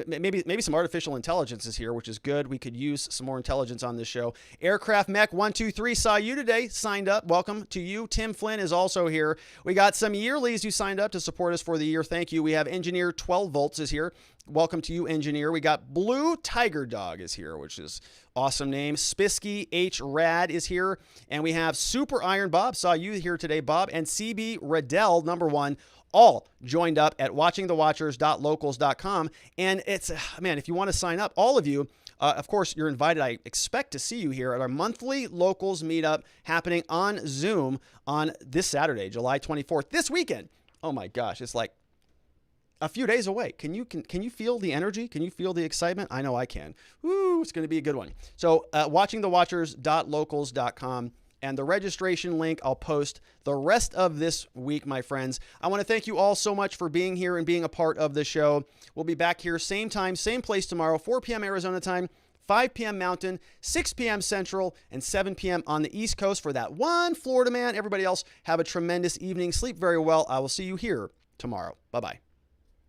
S1: maybe some artificial intelligence is here, which is good. We could use some more intelligence on this show. Aircraft Mech 123 saw you today, signed up. Welcome to you. Tim Flynn is also here. We got some yearlies who signed up to support us for the year. Thank you. We have Engineer 12 Volts is here. Welcome to you, Engineer. We got Blue Tiger Dog is here, which is awesome name. Spisky H Rad is here, and we have Super Iron Bob. Saw you here today, Bob, and CB Riddell #1. All joined up at watchingthewatchers.locals.com. And it's, man, if you want to sign up, all of you, of course, you're invited. I expect to see you here at our monthly locals meetup happening on Zoom on this Saturday, July 24th, this weekend. Oh my gosh, it's like a few days away. Can you feel the energy? Can you feel the excitement? I know I can. Woo, it's going to be a good one. So watchingthewatchers.locals.com. And the registration link I'll post the rest of this week, my friends. I want to thank you all so much for being here and being a part of the show. We'll be back here same time, same place tomorrow, 4 p.m. Arizona time, 5 p.m. Mountain, 6 p.m. Central, and 7 p.m. on the East Coast for that one Florida man. Everybody else, have a tremendous evening. Sleep very well. I will see you here tomorrow. Bye-bye.